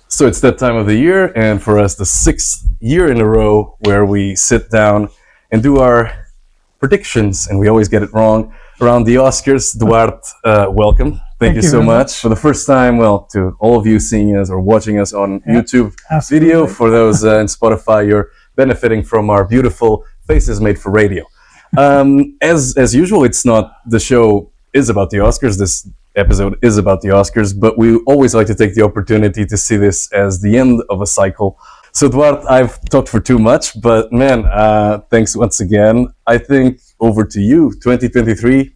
So it's that time of the year, and for us, the sixth year in a row where we sit down and do our predictions, and we always get it wrong, around the Oscars. Duarte, welcome. Thank you so much. For the first time, well, to all of you seeing us or watching us on YouTube video, for those in Spotify, you're benefiting from our beautiful faces made for radio. As usual, it's not the show is about the Oscars. This episode is about the Oscars, but we always like to take the opportunity to see this as the end of a cycle. So Duarte, I've talked for too much, but man, thanks once again. I think over to you, 2023,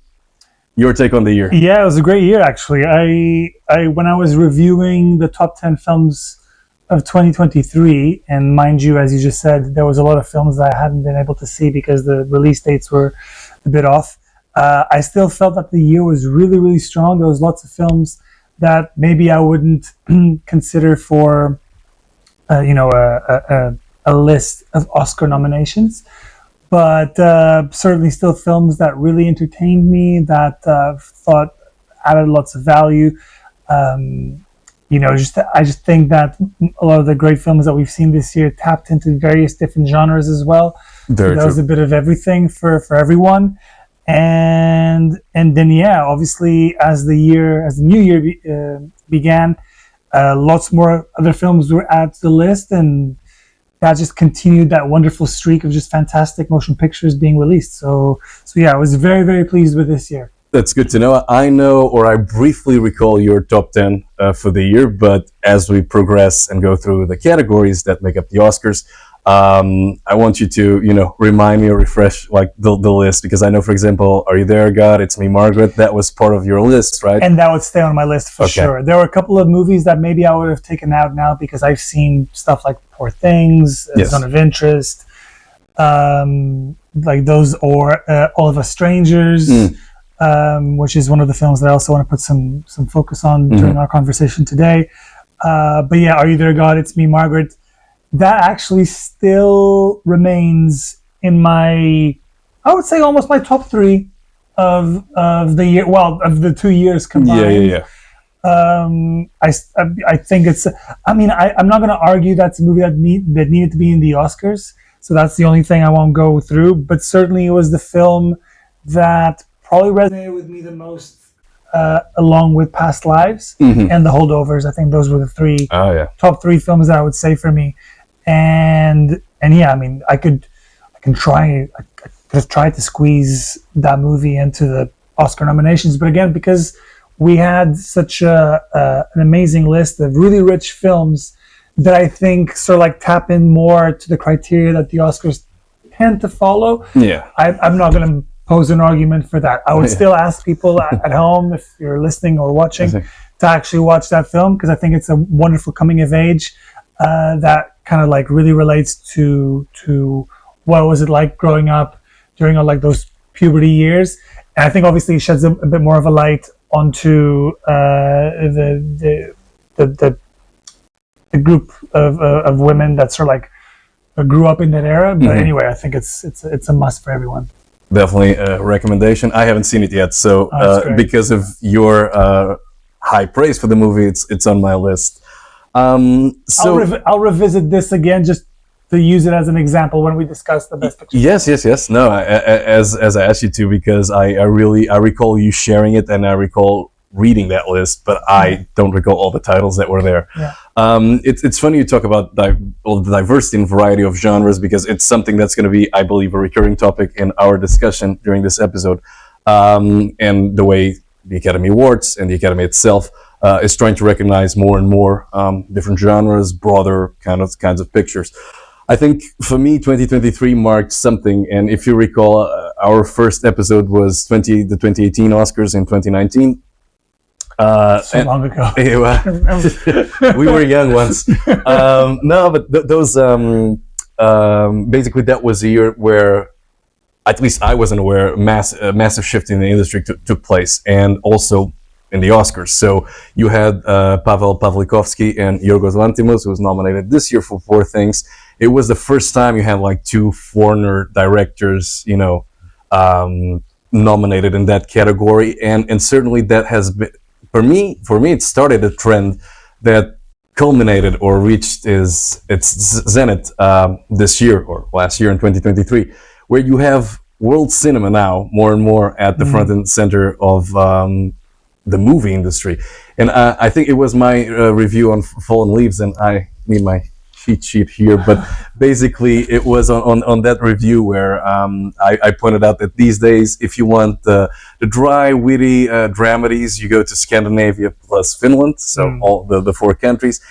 your take on the year. Yeah, it was a great year actually. I when I was reviewing the top 10 films of 2023, and mind you, as you just said, there was a lot of films that I hadn't been able to see because the release dates were a bit off. I still felt that the year was really, really strong. There was lots of films that maybe I wouldn't consider for, a list of Oscar nominations, but certainly still films that really entertained me, that thought added lots of value. I just think that a lot of the great films that we've seen this year tapped into various different genres as well. There was a bit of everything for everyone. And then, yeah, obviously, as the new year began, lots more other films were added to the list, and that just continued that wonderful streak of just fantastic motion pictures being released. So yeah, I was very, very pleased with this year. That's good to know. I know, or I briefly recall your top 10 for the year, but as we progress and go through the categories that make up the Oscars, I want you to, remind me or refresh like the list, because I know, for example, Are You There, God? It's Me, Margaret. That was part of your list, right? And that would stay on my list for sure. There were a couple of movies that maybe I would have taken out now because I've seen stuff like Poor Things, Zone of Interest, like those, or All of Us Strangers, which is one of the films that I also want to put some focus on during our conversation today. But yeah, Are You There, God? It's Me, Margaret. That actually still remains in I would say almost my top 3 of the year. Well, of the 2 years combined. Yeah. I think it's. I mean, I'm not going to argue that's a movie that needed to be in the Oscars. So that's the only thing I won't go through. But certainly, it was the film that probably resonated with me the most. Along with Past Lives and The Holdovers. I think those were the top 3 films that I would say for me. And yeah, I mean, I could have tried to squeeze that movie into the Oscar nominations, but again, because we had such an amazing list of really rich films that I think sort of like tap in more to the criteria that the Oscars tend to follow. Yeah, I'm not going to pose an argument for that. I would still ask people at home, if you're listening or watching, to actually watch that film, because I think it's a wonderful coming of age that kind of like really relates to what was it like growing up during like those puberty years. And I think obviously it sheds a bit more of a light onto the group of women that sort of like grew up in that era. But anyway, I think it's a must for everyone. Definitely a recommendation. I haven't seen it yet, so because of your high praise for the movie, it's on my list. So I'll revisit this again just to use it as an example when we discuss the best picture. Yes. No, as I asked you to, because I recall you sharing it, and I recall reading that list, but I don't recall all the titles that were there. Yeah. It's funny you talk about the diversity and variety of genres, because it's something that's going to be, I believe, a recurring topic in our discussion during this episode, and the way the Academy Awards and the Academy itself is trying to recognize more and more different genres, broader kinds of pictures. I think for me, 2023 marked something, and if you recall, our first episode was the 2018 Oscars in 2019. So long ago. We were young once. No, but those basically that was a year where, at least I wasn't aware, a massive shift in the industry took place, and also in the Oscars. So you had Pavel Pawlikowski and Yorgos Lanthimos, who was nominated this year for Poor Things. It was the first time you had like two foreigner directors, nominated in that category, and certainly that has been for me. It started a trend that culminated or reached its zenith this year or last year in 2023, where you have world cinema now more and more at the front and center of the movie industry. And I think it was my review on Fallen Leaves, and I need my cheat sheet here, but basically it was on that review where I pointed out that these days, if you want the dry, witty dramedies, you go to Scandinavia plus Finland, so all the four countries.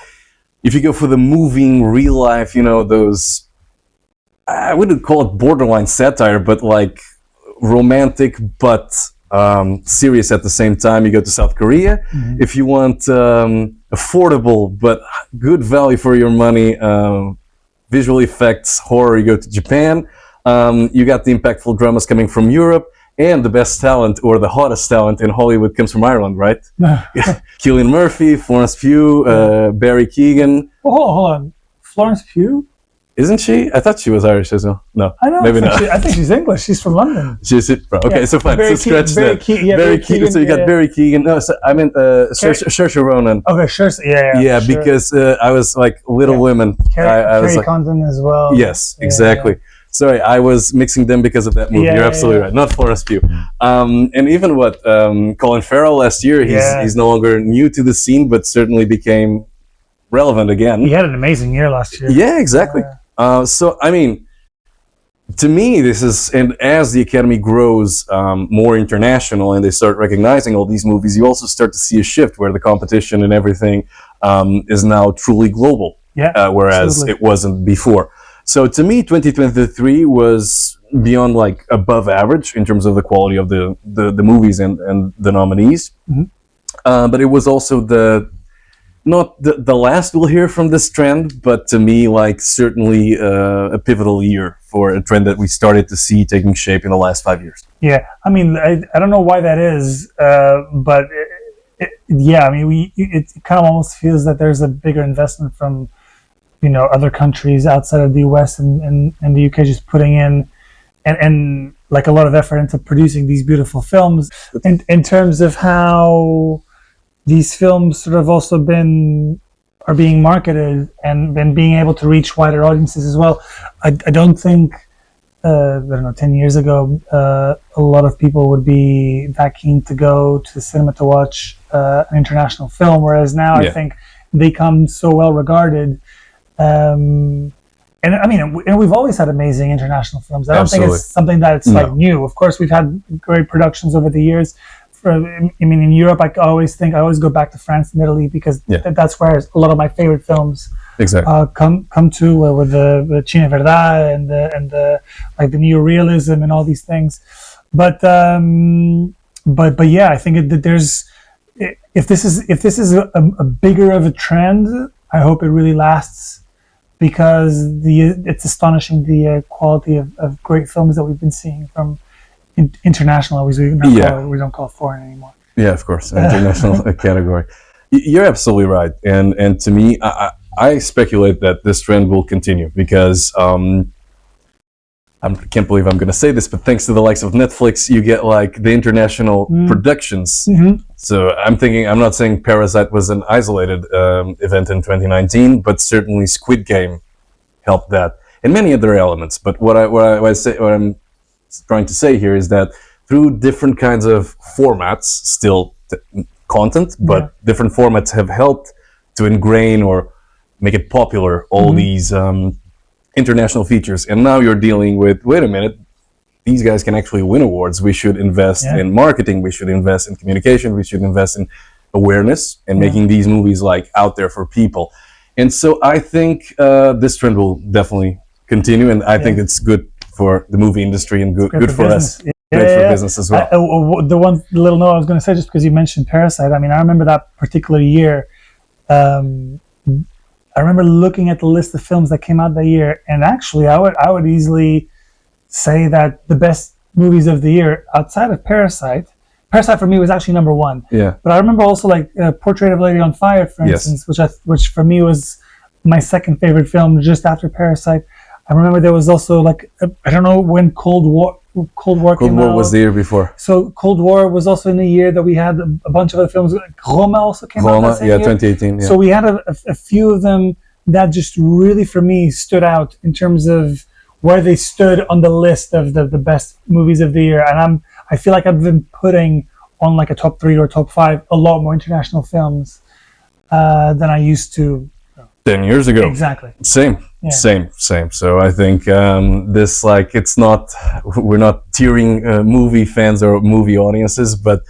If you go for the moving, real life, those, I wouldn't call it borderline satire, but like romantic, but serious at the same time, you go to South Korea. If you want affordable but good value for your money, visual effects, horror, you go to Japan. You got the impactful dramas coming from Europe, and the best talent or the hottest talent in Hollywood comes from Ireland, right? Cillian Murphy, Florence Pugh, Barry Keoghan. Oh, hold on. Florence Pugh? Isn't she? I thought she was Irish as well. No, I know. maybe not. I think she's English. She's from London. She's it, bro. Okay, Yeah, so fine. Barry So scratch Barry that. Barry Keoghan, So you got Barry Keoghan. No, so I meant Saoirse Ronan. Okay, sure. Yeah, Yeah, sure. because I was like Little Yeah. Women. I was Carrie like, Condon as well. yes, Yeah, exactly. Sorry, I was mixing them because of that movie. Yeah, You're yeah, absolutely yeah. right. Not Florence Pugh. And even Colin Farrell last year, he's no longer new to the scene, but certainly became relevant again. He had an amazing year last year. Yeah, exactly. So, I mean, to me, this is, and as the Academy grows more international and they start recognizing all these movies, you also start to see a shift where the competition and everything is now truly global, whereas absolutely. it wasn't before. So, to me, 2023 was beyond like above average in terms of the quality of the movies and the nominees. But it was also not the last we'll hear from this trend, but to me, like certainly a pivotal year for a trend that we started to see taking shape in the last 5 years. Yeah, I mean, I don't know why that is, but yeah, I mean, it kind of almost feels that there's a bigger investment from, other countries outside of the US and the UK just putting in and like a lot of effort into producing these beautiful films in terms of how these films sort of also are being marketed and being able to reach wider audiences as well. I don't think, 10 years ago, a lot of people would be that keen to go to the cinema to watch an international film, whereas now I think they come so well regarded. And I mean, and we've always had amazing international films. I don't think it's something that's like new. Of course, we've had great productions over the years. In Europe, I always go back to France and Italy because that's where a lot of my favorite films come to, with the Cine Verdad and the like the neorealism and all these things. But yeah, I think that there's if this is a bigger of a trend, I hope it really lasts, because it's astonishing the quality of great films that we've been seeing from international. We don't call it foreign anymore. Yeah, of course, international category. You're absolutely right, and to me, I speculate that this trend will continue because I can't believe I'm going to say this, but thanks to the likes of Netflix, you get like the international productions. So I'm not saying Parasite was an isolated event in 2019, but certainly Squid Game helped that, and many other elements. But what I'm trying to say here is that through different kinds of formats, still content, but different formats have helped to ingrain or make it popular all these international features. And now you're dealing with, wait a minute, these guys can actually win awards. We should invest in marketing. We should invest in communication. We should invest in awareness and making these movies like out there for people. And so I think this trend will definitely continue, and I think it's good for the movie industry and good for us. Great for business as well. The one little note I was going to say, just because you mentioned Parasite, I mean, I remember that particular year. I remember looking at the list of films that came out that year, and actually, I would easily say that the best movies of the year, outside of Parasite, Parasite for me was actually number one. Yeah. But I remember also like Portrait of a Lady on Fire, for Yes. instance, which for me was my second favorite film, just after Parasite. I remember there was also like I don't know when Cold War Cold came War out. was the year before. So Cold War was also in the year that we had a bunch of other films. Roma also came out Roma, that same yeah, year. 2018. Yeah. So we had a few of them that just really, for me, stood out in terms of where they stood on the list of the best movies of the year. And I feel like I've been putting on like a top 3 or top 5 a lot more international films than I used to. 10 years ago. Exactly. Same. Yeah. Same. So I think this, like, we're not tiering movie fans or movie audiences, but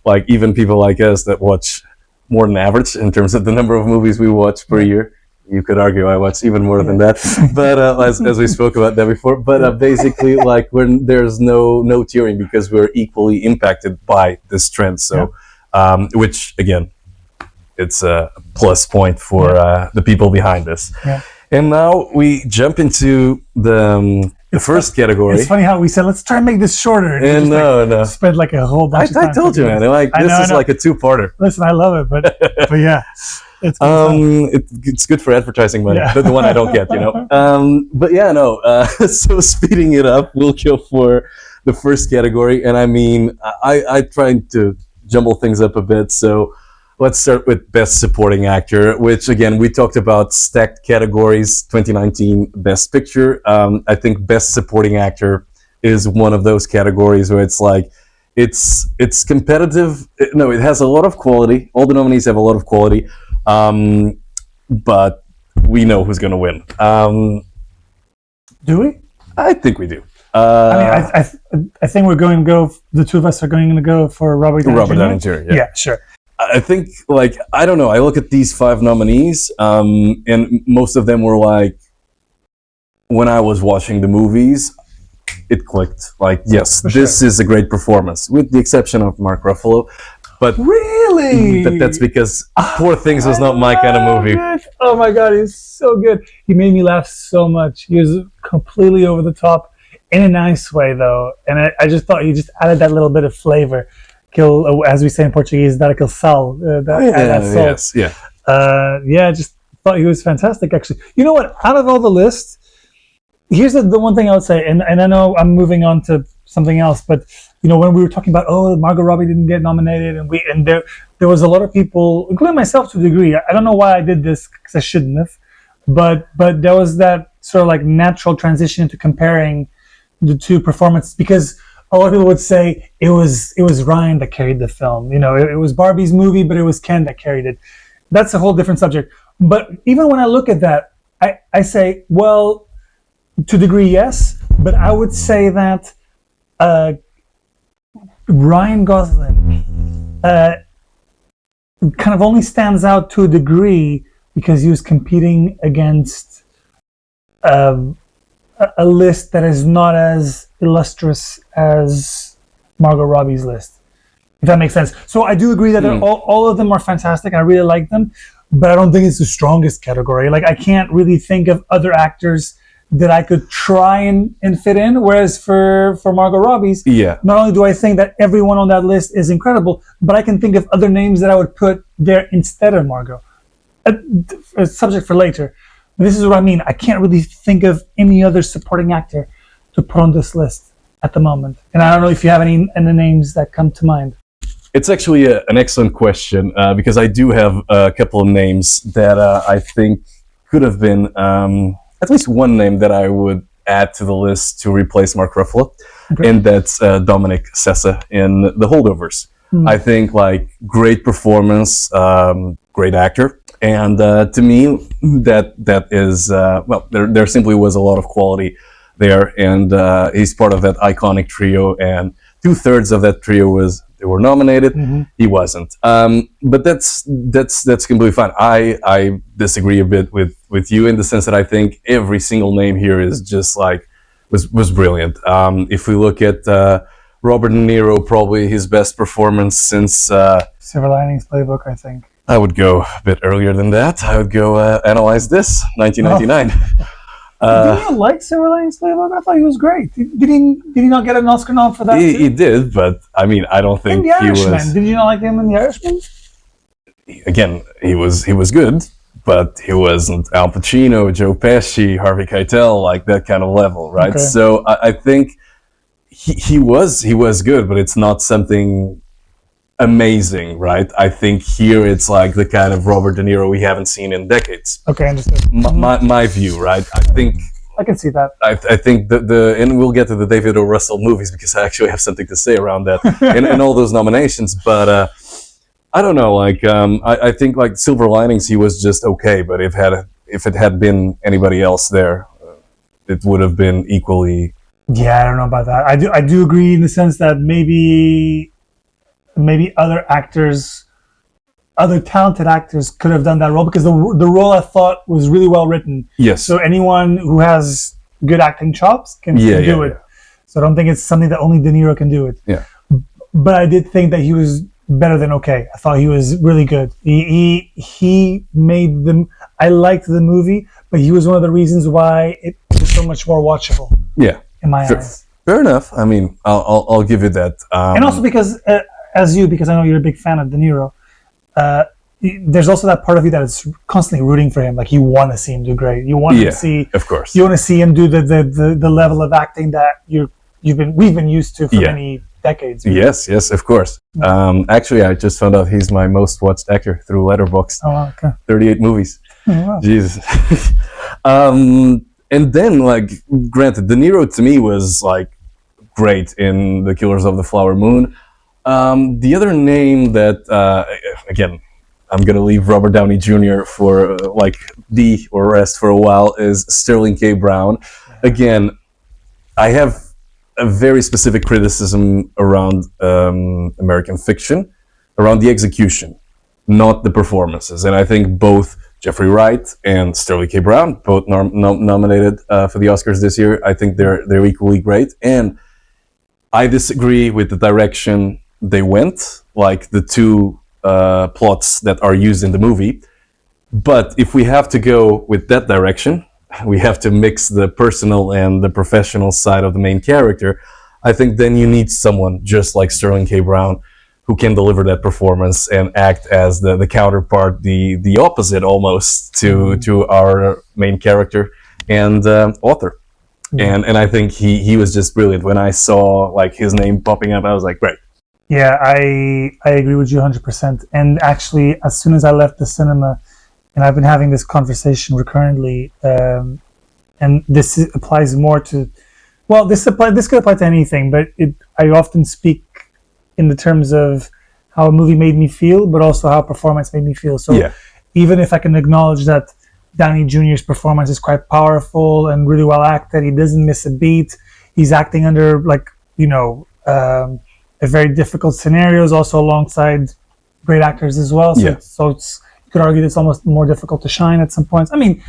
like even people like us that watch more than average in terms of the number of movies we watch per year. You could argue I watch even more than that, but as we spoke about that before. But basically, like, there's no tiering because we're equally impacted by this trend. So, which again, it's a plus point for the people behind this. Yeah. And now we jump into the first category. It's funny how we said, let's try and make this shorter. And no. Spend like a whole bunch of time. I told you, man. Like, this is like a two-parter. Listen, I love it, but yeah. It's good it's good for advertising money. Yeah. The one I don't get, you know. But yeah, no. So speeding it up, we'll go for the first category. And I mean, I tried to jumble things up a bit. So let's start with Best Supporting Actor, which again, we talked about stacked categories, 2019 Best Picture. I think Best Supporting Actor is one of those categories where it's like, it's competitive. No, it has a lot of quality. All the nominees have a lot of quality. But we know who's going to win. Do we? I think we do. I think we're going to go. The two of us are going to go for Robert Downey Jr. Yeah, sure. I think, like, I don't know. I look at these 5 nominees, and most of them were like, when I was watching the movies, it clicked. Like, yes, this is a great performance, with the exception of Mark Ruffalo. But really, that's because Poor Things was not my kind of movie. Good. Oh my god, he's so good. He made me laugh so much. He was completely over the top in a nice way, though, and I just thought he just added that little bit of flavor. As we say in Portuguese, dar aquele sal. Yes, yeah. I just thought he was fantastic. Actually, you know what? Out of all the lists, here's the one thing I would say, and I know I'm moving on to something else, but you know, when we were talking about, Margot Robbie didn't get nominated, and there was a lot of people, including myself to a degree. I don't know why I did this because I shouldn't have, but there was that sort of like natural transition to comparing the two performances, because a lot of people would say it was Ryan that carried the film. You know, it was Barbie's movie, but it was Ken that carried it. That's a whole different subject. But even when I look at that, I say, well, to a degree, yes, but I would say that Ryan Gosling kind of only stands out to a degree because he was competing against a list that is not as illustrious as Margot Robbie's list, if that makes sense. So I do agree that all of them are fantastic. I really like them, but I don't think it's the strongest category. Like, I can't really think of other actors that I could try and fit in. Whereas for Margot Robbie's, not only do I think that everyone on that list is incredible, but I can think of other names that I would put there instead of Margot. A subject for later. But this is what I mean. I can't really think of any other supporting actor to put on this list at the moment. And I don't know if you have any names that come to mind. It's actually an excellent question, because I do have a couple of names that I think could have been... at least one name that I would add to the list to replace Mark Ruffalo, and that's Dominic Sessa in The Holdovers. I think, like, great performance, great actor, and to me, that is there simply was a lot of quality there, and he's part of that iconic trio, and 2/3 of that trio were nominated. He wasn't, but that's completely fine. I disagree a bit with you in the sense that I think every single name here is just like was brilliant. If we look at Robert De Niro, probably his best performance since Silver Linings Playbook, I think. I would go a bit earlier than that. I would go Analyze This, 1999. Did you like Silver Linings Playbook? I thought he was great. Did he not get an Oscar nom for that? He did, but I mean, I don't think In The he Irishman. was. Did you not like him in The Irishman? Again, he was good, but he wasn't Al Pacino, Joe Pesci, Harvey Keitel, like that kind of level, right? Okay. So I think he was good, but it's not something amazing, right? I think here it's like the kind of Robert De Niro we haven't seen in decades. Okay, understood. My view, right? I think I can see that. I think the and we'll get to the David O. Russell movies because I actually have something to say around that and all those nominations. But I don't know. Like I think like Silver Linings, he was just okay. But if it had been anybody else there, it would have been equally. Yeah, I don't know about that. I do agree in the sense that maybe other actors, other talented actors could have done that role because the role I thought was really well written. Yes. So anyone who has good acting chops can do it. So I don't think it's something that only De Niro can do it. Yeah. But I did think that he was better than okay. I thought he was really good. He made them. I liked the movie, but he was one of the reasons why it was so much more watchable. Yeah. In my eyes. Fair enough. I mean, I'll give you that. And also because, because I know you're a big fan of De Niro, there's also that part of you that is constantly rooting for him. Like you want to see him do great. You want to see, of course. You want to see him do the level of acting that we've been used to for many decades. Really. Yes, of course. Actually, I just found out he's my most watched actor through Letterboxd. Oh, okay. 38 movies. Oh, wow. Jesus. And then, like, granted, De Niro to me was like great in The Killers of the Flower Moon. The other name that, again, I'm gonna leave Robert Downey Jr. for like or rest for a while is Sterling K. Brown. Again, I have a very specific criticism around American Fiction, around the execution, not the performances. And I think both Jeffrey Wright and Sterling K. Brown, both nominated for the Oscars this year, I think they're equally great. And I disagree with the direction they went, like the two plots that are used in the movie. But if we have to go with that direction, we have to mix the personal and the professional side of the main character. I think then you need someone just like Sterling K. Brown who can deliver that performance and act as the counterpart, the opposite almost to our main character and author. And I think he was just brilliant. When I saw like his name popping up, I was like, great. Yeah, I agree with you 100%. And actually, as soon as I left the cinema, and I've been having this conversation recurrently, and this applies more to, well, this could apply to anything, but I often speak in the terms of how a movie made me feel, but also how performance made me feel. So even if I can acknowledge that Downey Jr.'s performance is quite powerful and really well acted, he doesn't miss a beat. He's acting under a very difficult scenarios, also alongside great actors as well. So it's, you could argue that it's almost more difficult to shine at some points. I mean,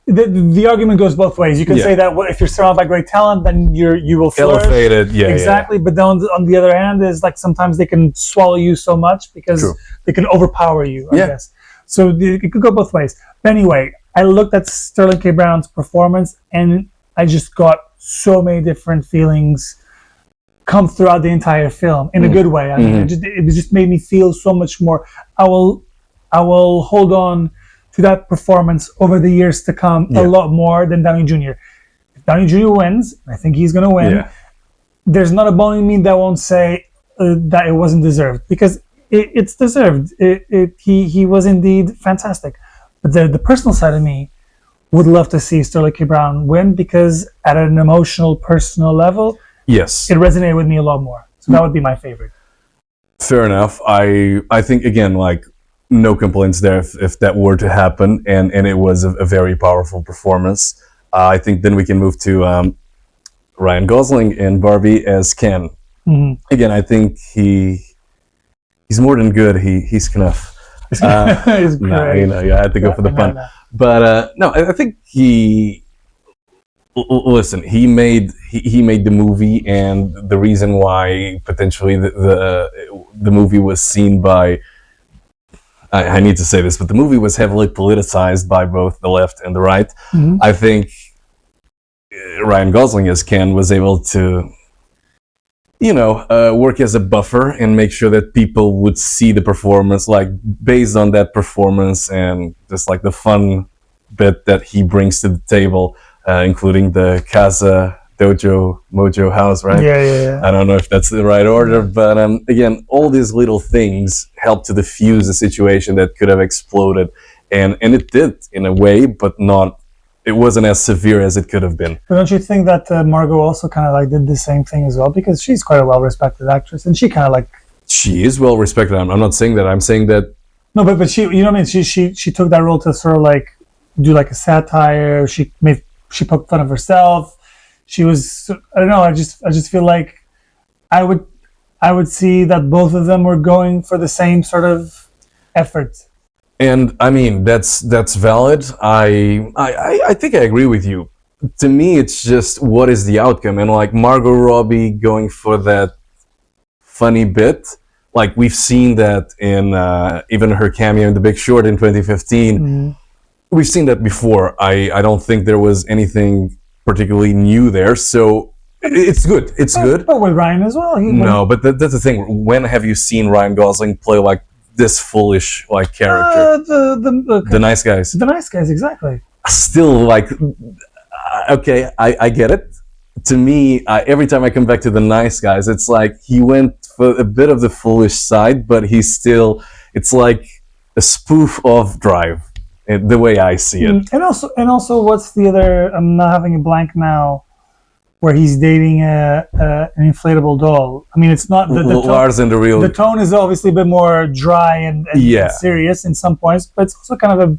the argument goes both ways. You can say that if you're surrounded by great talent, then you will flourish. Elevated, exactly. But then on the other hand, is like sometimes they can swallow you so much because they can overpower you. I guess. So it could go both ways. But anyway, I looked at Sterling K. Brown's performance, and I just got so many different feelings come throughout the entire film in a good way. I mean, it just made me feel so much more. I will hold on to that performance over the years to come a lot more than Downey Jr. If Downey Jr. wins, I think he's going to win. There's not a bone in me that won't say that it wasn't deserved, because it's deserved. He was indeed fantastic. But the personal side of me would love to see Sterling K. Brown win, because at an emotional, personal level, it resonated with me a lot more. So that would be my favorite. Fair enough. I think, again, like, no complaints there if that were to happen, and it was a very powerful performance. I think then we can move to Ryan Gosling and Barbie as Ken. Again, I think he's more than good. He's enough. He's great. I had to go for the pun. But no, I think listen, he made the movie, and the reason why potentially the movie was seen by, I need to say this, but the movie was heavily politicized by both the left and the right. I think Ryan Gosling as Ken was able to, work as a buffer and make sure that people would see the performance, like based on that performance and just like the fun bit that he brings to the table, including the Casa Dojo Mojo house, right? Yeah. I don't know if that's the right order, but again, all these little things help to diffuse a situation that could have exploded, and it did in a way, but not. It wasn't as severe as it could have been. But don't you think that Margot also kind of like did the same thing as well? Because she's quite a well-respected actress, and she kind of like. She is well respected. I'm not saying that. I'm saying that. No, but she, you know what I mean. She took that role to sort of like do like a satire. She poked fun of herself. She was. I don't know. I just feel like I would see that both of them were going for the same sort of effort. And I mean, that's valid. I think I agree with you. To me, it's just what is the outcome, and like Margot Robbie going for that funny bit. Like we've seen that in even her cameo in The Big Short in 2015. Mm-hmm. We've seen that before. I don't think there was anything particularly new there. So it's good. It's good. But with Ryan as well. No, but that's the thing. When have you seen Ryan Gosling play like this foolish like character? The Nice Guys. The Nice Guys, exactly. Still, like, okay, I get it. To me, every time I come back to The Nice Guys, it's like he went for a bit of the foolish side, but he's still. It's like a spoof of Drive, the way I see it. And also, what's the other? I'm not having a blank now. Where he's dating an inflatable doll. I mean, it's not the Lars and the Real. The tone is obviously a bit more dry and serious in some points, but it's also kind of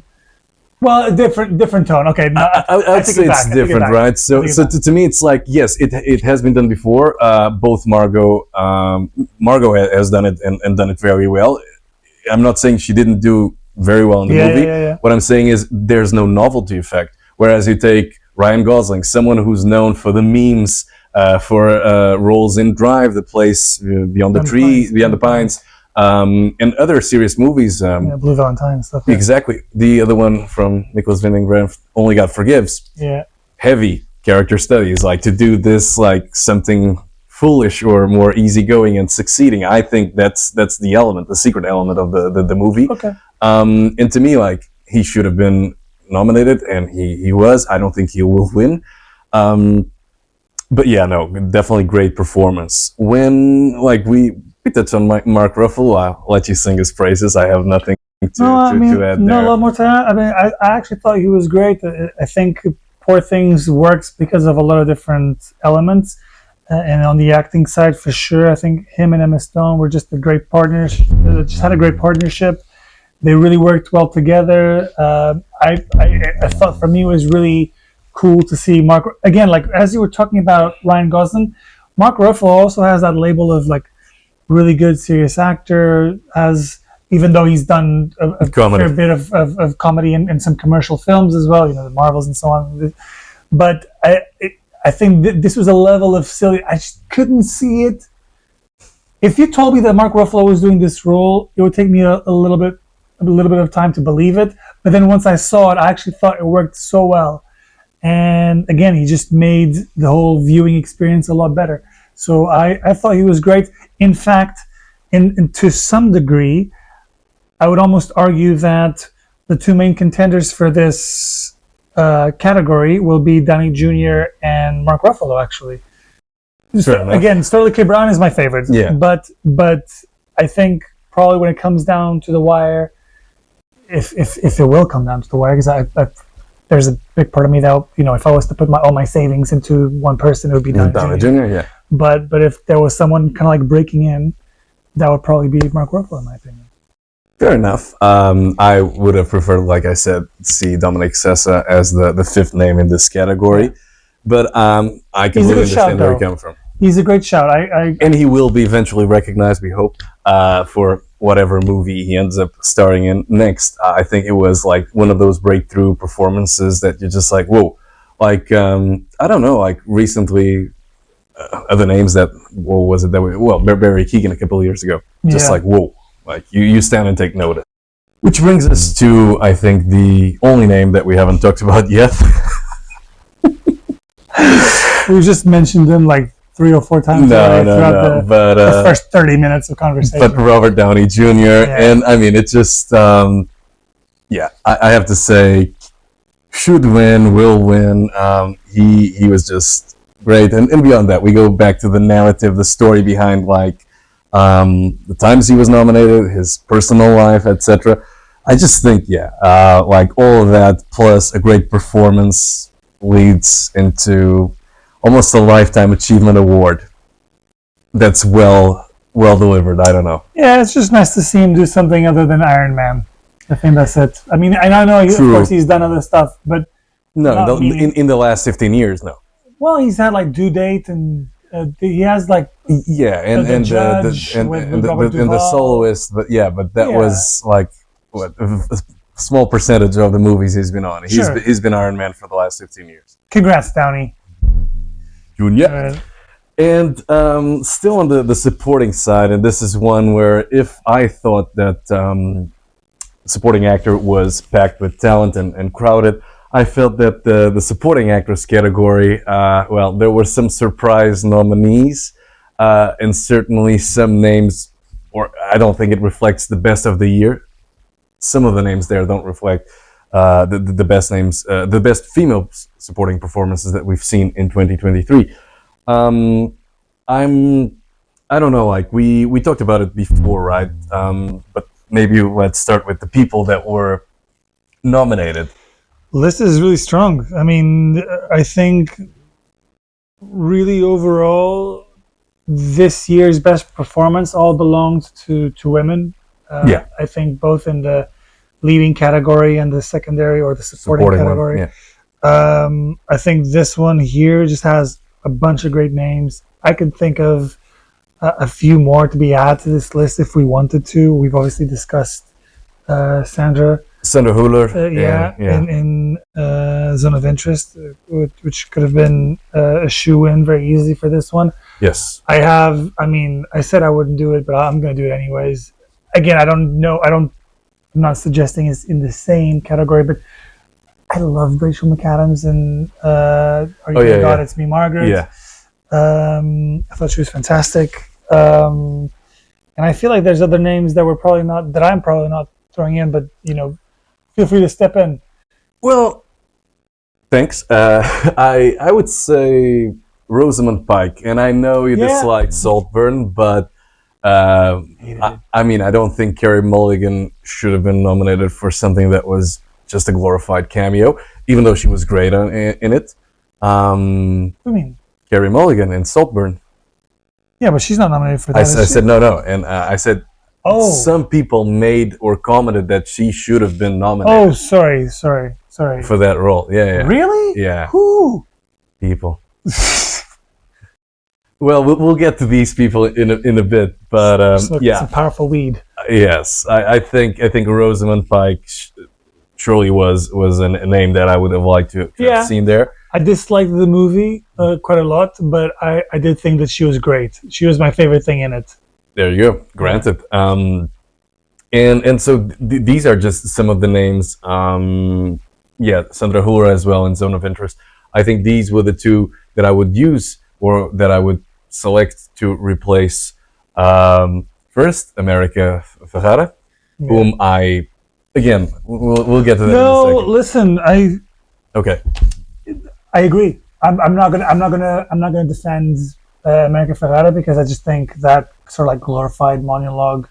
a different tone. Okay, no, I'd say it's different, right? So to me, it's like yes, it has been done before. Both Margot has done it and done it very well. I'm not saying she didn't do very well in the movie. Yeah. What I'm saying is there's no novelty effect. Whereas you take Ryan Gosling, someone who's known for the memes, for roles in Drive, The Place Beyond the Pines, and other serious movies. Blue Valentine stuff. Yeah. Exactly. The other one from Nicholas Winding Refn, Only God Forgives. Yeah. Heavy character studies, like to do this like something foolish or more easygoing and succeeding. I think that's the element, the secret element of the movie. Okay. And to me, like he should have been nominated, and he was. I don't think he will win, but yeah, no, definitely great performance. When like we touched on Mark Ruffalo, I'll let you sing his praises. I have nothing to add there. No, a lot more time. I mean, I actually thought he was great. I think Poor Things works because of a lot of different elements, and on the acting side, for sure, I think him and Emma Stone were just a great partners. Just had a great partnership. They really worked well together. I thought for me it was really cool to see Mark again. Like as you were talking about Ryan Gosling, Mark Ruffalo also has that label of like really good serious actor. Even though he's done a fair bit of comedy in some commercial films as well, the Marvels and so on. But I think this was a level of silly. I just couldn't see it. If you told me that Mark Ruffalo was doing this role, it would take me a little bit of time to believe it, but then once I saw it, I actually thought it worked so well. And again, he just made the whole viewing experience a lot better. So I thought he was great. In fact, in to some degree, I would almost argue that the two main contenders for this category will be Downey Jr. and Mark Ruffalo, actually. Again, Sterling K. Brown is my favorite. Yeah. But I think probably when it comes down to the wire, if it will come down to the wire, because there's a big part of me that if I was to put all my savings into one person, it would be Downey Jr. Yeah. But if there was someone kind of like breaking in, that would probably be Mark Ruffalo, in my opinion. Fair enough. I would have preferred, like I said, see Dominic Sessa as the fifth name in this category, but I completely understand where you're coming from. He's a great shout. And he will be eventually recognized, we hope, for whatever movie he ends up starring in next. I think it was like one of those breakthrough performances that you're just like, whoa. Like, I don't know, like recently, other names that, what was it that we, Barry Keoghan a couple of years ago. Just like, whoa. Like, you stand and take notice. Which brings us to, I think, the only name that we haven't talked about yet. We just mentioned him like 3 or 4 times already throughout but the first 30 minutes of conversation. but Robert Downey Jr. And I mean, it's just I have to say, should win, will win. He was just great, and beyond that, we go back to the narrative, the story behind like the times he was nominated, his personal life, etc. I just think, like all of that plus a great performance leads into almost a lifetime achievement award. That's well delivered. I don't know. Yeah, it's just nice to see him do something other than Iron Man. I think that's it. I mean, and I know of True. course he's done other stuff, but No, Not meaning- in the last 15 years, no. well, he's had like Due Date, and he has like Yeah, and The and Judge with Robert and the Duvall. soloist, but that Yeah. was like what a small percentage of the movies he's been on. Sure. He's been Iron Man for the last 15 years. congrats, Downey. Junior. Uh, And still on the supporting side, and this is one where if I thought that supporting actor was packed with talent and crowded, I felt that the supporting actress category, there were some surprise nominees, and certainly some names, or I don't think it reflects the best of the year. Some of the names there don't reflect the best names, the best female supporting performances that we've seen in 2023. I don't know, like we talked about it before, right? But maybe let's start with the people that were nominated. list is really strong. I mean, I think really overall, this year's best performance all belonged to women. Yeah. I think both in the leading category and the secondary or the supporting category. one, yeah. I think this one here just has a bunch of great names. I could think of a few more to be added to this list if we wanted to. We've obviously discussed Sandra Huller. in Zone of Interest, which could have been a shoe-in very easily for this one. Yes. I said I wouldn't do it, but I'm going to do it anyways. Again, I'm not suggesting it's in the same category, but I love Rachel McAdams and Are You My God, It's Me, Margaret. Yeah. I thought she was fantastic. And I feel like there's other names that I'm probably not throwing in, but feel free to step in. Well, thanks. I would say Rosamund Pike, and I know you dislike Saltburn, but I mean, I don't think Carey Mulligan should have been nominated for something that was just a glorified cameo, even though she was great in it. What do you mean? Carey Mulligan in Saltburn. Yeah, but she's not nominated for that. I said no, and I said some people made or commented that she should have been nominated. Oh, sorry. For that role. Yeah. Really? Yeah. Who? People. Well, we'll get to these people in a bit, but It's a powerful lead. Yes, I think Rosamund Pike surely was a name that I would have liked to have seen there. I disliked the movie quite a lot, but I did think that she was great. She was my favorite thing in it. There you go. Granted. And so these are just some of the names. Sandra Huller as well in Zone of Interest. I think these were the two that I would use or that I would select to replace first America Ferrera, whom we'll get to that in a second. Listen, Okay. I agree. I'm not gonna defend America Ferrera because I just think that sort of like glorified monologue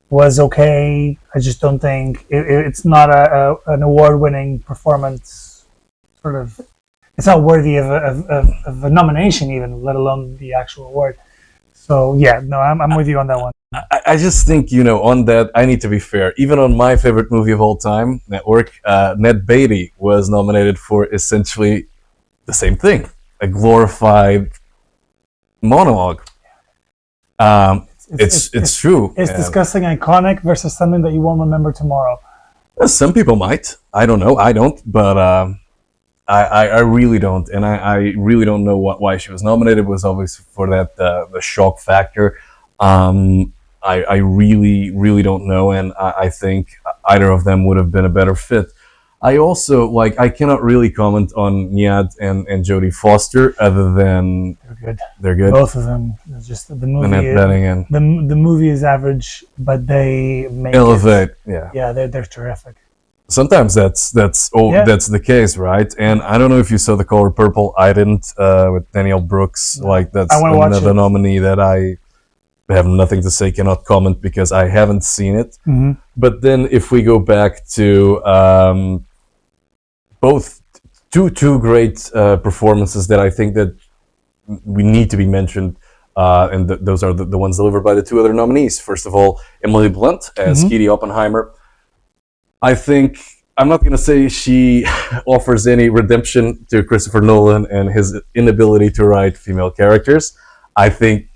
was okay. I just don't think it's not an award-winning performance. Sort of, it's not worthy of a nomination, even let alone the actual award. So I'm with you on that one. I just think, on that, I need to be fair. Even on my favorite movie of all time, Network, Ned Beatty was nominated for essentially the same thing, a glorified monologue. It's true. It's discussing iconic versus something that you won't remember tomorrow. Some people might. I don't know. I don't, but I really don't, and I really don't know why she was nominated. It was always for that the shock factor. I really don't know, and I think either of them would have been a better fit. I also like. I cannot really comment on Niad and Jodie Foster other than They're good. they're good. Both of them. It's just the movie. Annette Bening and The movie is average, but they make Elevate. It, Yeah. yeah, they're terrific. Sometimes that's Yeah. that's the case, right? And I don't know if you saw The Color Purple. I didn't. With Danielle Brooks, like that's I wanna watch another it. nominee that I have nothing to say, cannot comment because I haven't seen it. Mm-hmm. But then if we go back to both two great performances that I think that we need to be mentioned, and those are the ones delivered by the two other nominees. First of all, Emily Blunt as Mhm. Kitty Oppenheimer. I think I'm not going to say she offers any redemption to Christopher Nolan and his inability to write female characters. I think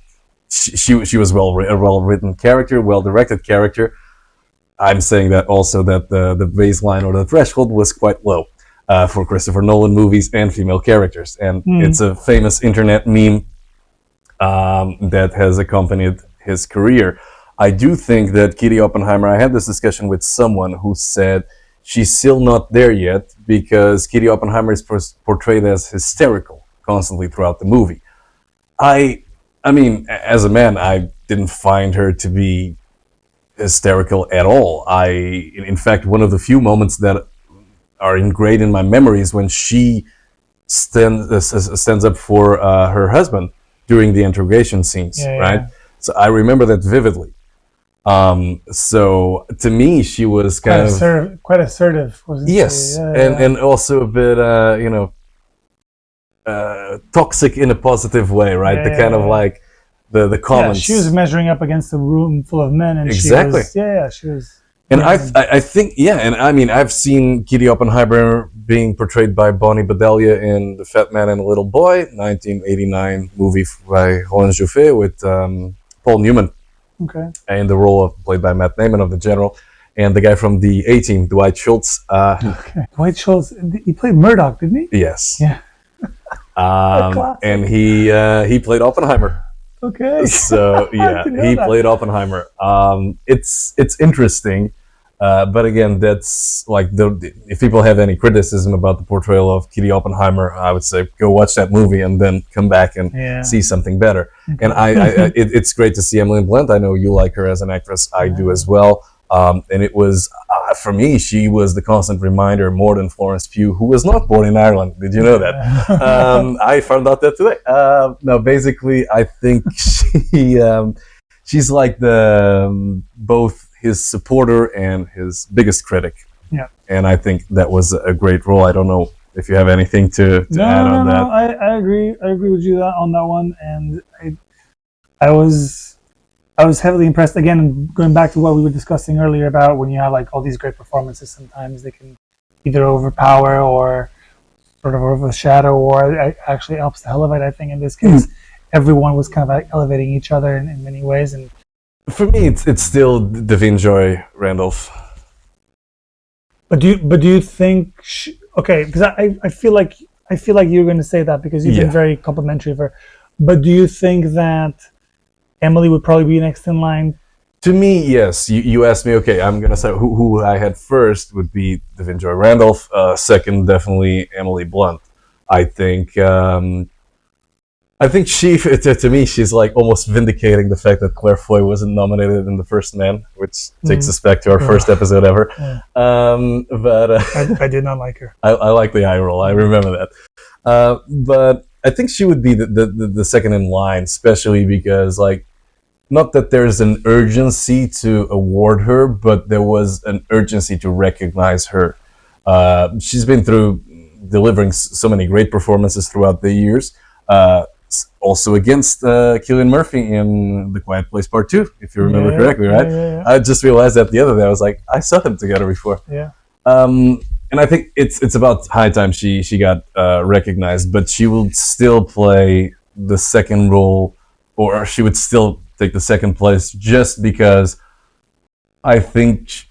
she was a well written character, well directed character. I'm saying that also that the baseline or the threshold was quite low for Christopher Nolan movies and female characters, and it's a famous internet meme that has accompanied his career. I do think that Kitty Oppenheimer. I had this discussion with someone who said she's still not there yet because Kitty Oppenheimer is portrayed as hysterical constantly throughout the movie. I mean, as a man, I didn't find her to be hysterical at all. In fact, one of the few moments that are ingrained in my memory is when she stands up for her husband during the interrogation scenes, Yeah, right? yeah. So I remember that vividly. So to me, she was Quite assertive, wasn't yes, she? Yeah, and also a bit, toxic in a positive way, right? Yeah, the kind of yeah. like the comments. she was measuring up against a room full of men, and Exactly. she was. And yeah. I think, yeah, and I mean, I've seen Kitty Oppenheimer being portrayed by Bonnie Bedelia in The Fat Man and the Little Boy, 1989 movie by Roland Joffé with Paul Newman Okay. in the role played by Matt Damon of the General, and the guy from the A-Team, Dwight Schultz. Okay. Dwight Schultz, he played Murdoch, didn't he? Yes. Yeah. Classic. And he played Oppenheimer. Okay. So yeah, didn't know he that. played Oppenheimer. It's interesting, but again, that's like if people have any criticism about the portrayal of Kitty Oppenheimer, I would say go watch that movie and then come back and Yeah. see something better. And it's great to see Emily Blunt. I know you like her as an actress. I do as well. And it was for me, she was the constant reminder, more than Florence Pugh, who was not born in Ireland. Did you know that? I found out that today. No, basically, I think she's like the both his supporter and his biggest critic. Yeah. And I think that was a great role. I don't know if you have anything to add on that. No, I agree. I agree with you on that one, and I was heavily impressed. Again, going back to what we were discussing earlier about when you have like all these great performances, sometimes they can either overpower or sort of overshadow, or it actually helps to elevate. I think in this case, everyone was kind of like elevating each other in many ways, and For me, it's still Davin Joy Randolph. But do you think? Okay, because I feel like you're going to say that because you've been very complimentary of her. But do you think that Emily would probably be next in line? To me, yes. You asked me. Okay, I'm gonna say who I had first would be Davin Joy Randolph. Second, definitely Emily Blunt. I think she to me she's like almost vindicating the fact that Claire Foy wasn't nominated in The First Man, which takes us back to our first episode ever. Yeah. But I did not like her. I like the eye roll. I remember that. But I think she would be the second in line, especially because like, not that there's an urgency to award her, but there was an urgency to recognize her. She's been through delivering so many great performances throughout the years. Also against Cillian Murphy in The Quiet Place Part 2, if you remember correctly, right? Yeah. I just realized that the other day. I was like, I saw them together before. Yeah. And I think it's about high time she got recognized, but she will still play the second role, or she would still take the second place just because I think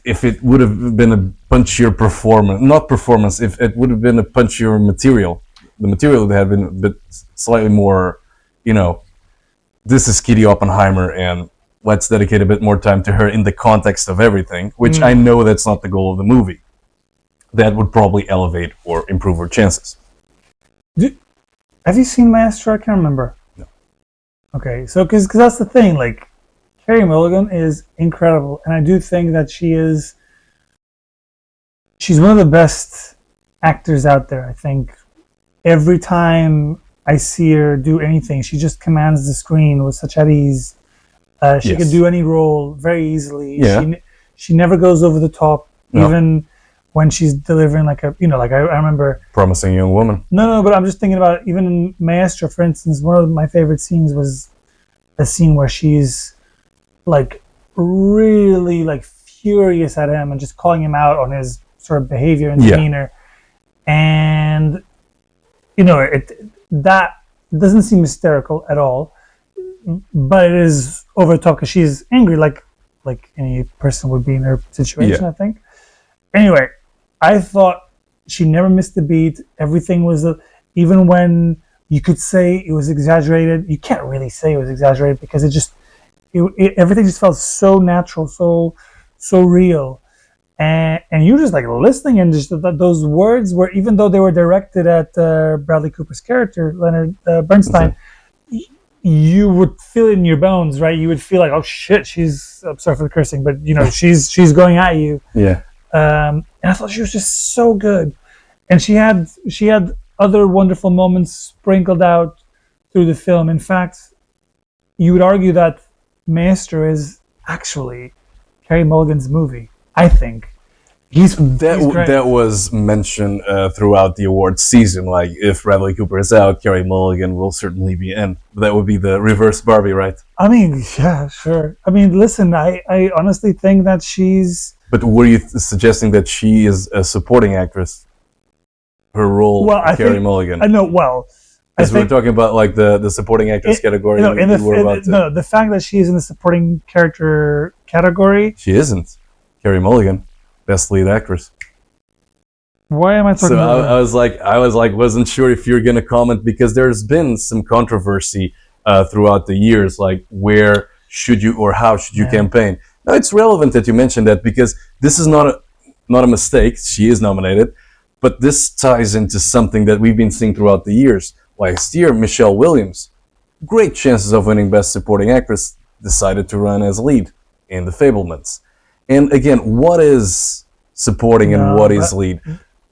if it would have been a punchier performance, if it would have been a punchier material, the material would have been a bit slightly more, this is Kitty Oppenheimer and let's dedicate a bit more time to her in the context of everything, which I know that's not the goal of the movie. that would probably elevate or improve her chances. Have you seen Maestro? I can't remember. No. Okay, so because that's the thing, like Carey Mulligan is incredible, and I do think that she's one of the best actors out there. I think every time I see her do anything, she just commands the screen with such at ease. She Yes. could do any role very easily. Yeah. She never goes over the top, No. even when she's delivering like a, like I remember. Promising young woman. No, but I'm just thinking about even in Maestro, for instance, one of my favorite scenes was a scene where she's like really like furious at him and just calling him out on his sort of behavior and Yeah. demeanor. And that doesn't seem hysterical at all, but it is over the top because she's angry, like any person would be in her situation. Yeah. I think. Anyway, I thought she never missed a beat. Everything was even when you could say it was exaggerated. You can't really say it was exaggerated because everything just felt so natural, so real. And you're just like listening, and just those words were, even though they were directed at Bradley Cooper's character, Leonard Bernstein, you would feel it in your bones, right? You would feel like, oh shit, I'm sorry for the cursing, but she's going at you. Yeah. And I thought she was just so good, and she had other wonderful moments sprinkled out through the film. In fact, you would argue that Maestro is actually Carey Mulligan's movie. I think he's great. That was mentioned throughout the awards season. Like, if Bradley Cooper is out, Carey Mulligan will certainly be in. That would be the reverse Barbie, right? I mean, yeah, sure. I mean, listen, I honestly think that she's. But were you suggesting that she is a supporting actress? Her role, Well, I Carey think- Mulligan. I know. Well, I Because we're think talking about like the supporting actress category. the fact that she's in the supporting character category. She isn't. Carey Mulligan, best lead actress. Why am I talking So about? I was like, wasn't sure if you're gonna comment, because there's been some controversy throughout the years, like where should you or how should you Yeah. campaign? Now it's relevant that you mentioned that, because this is not a mistake. She is nominated, but this ties into something that we've been seeing throughout the years. Last year, Michelle Williams, great chances of winning Best Supporting Actress, decided to run as lead in The Fabelmans. And again, what is supporting and No, what is but- lead?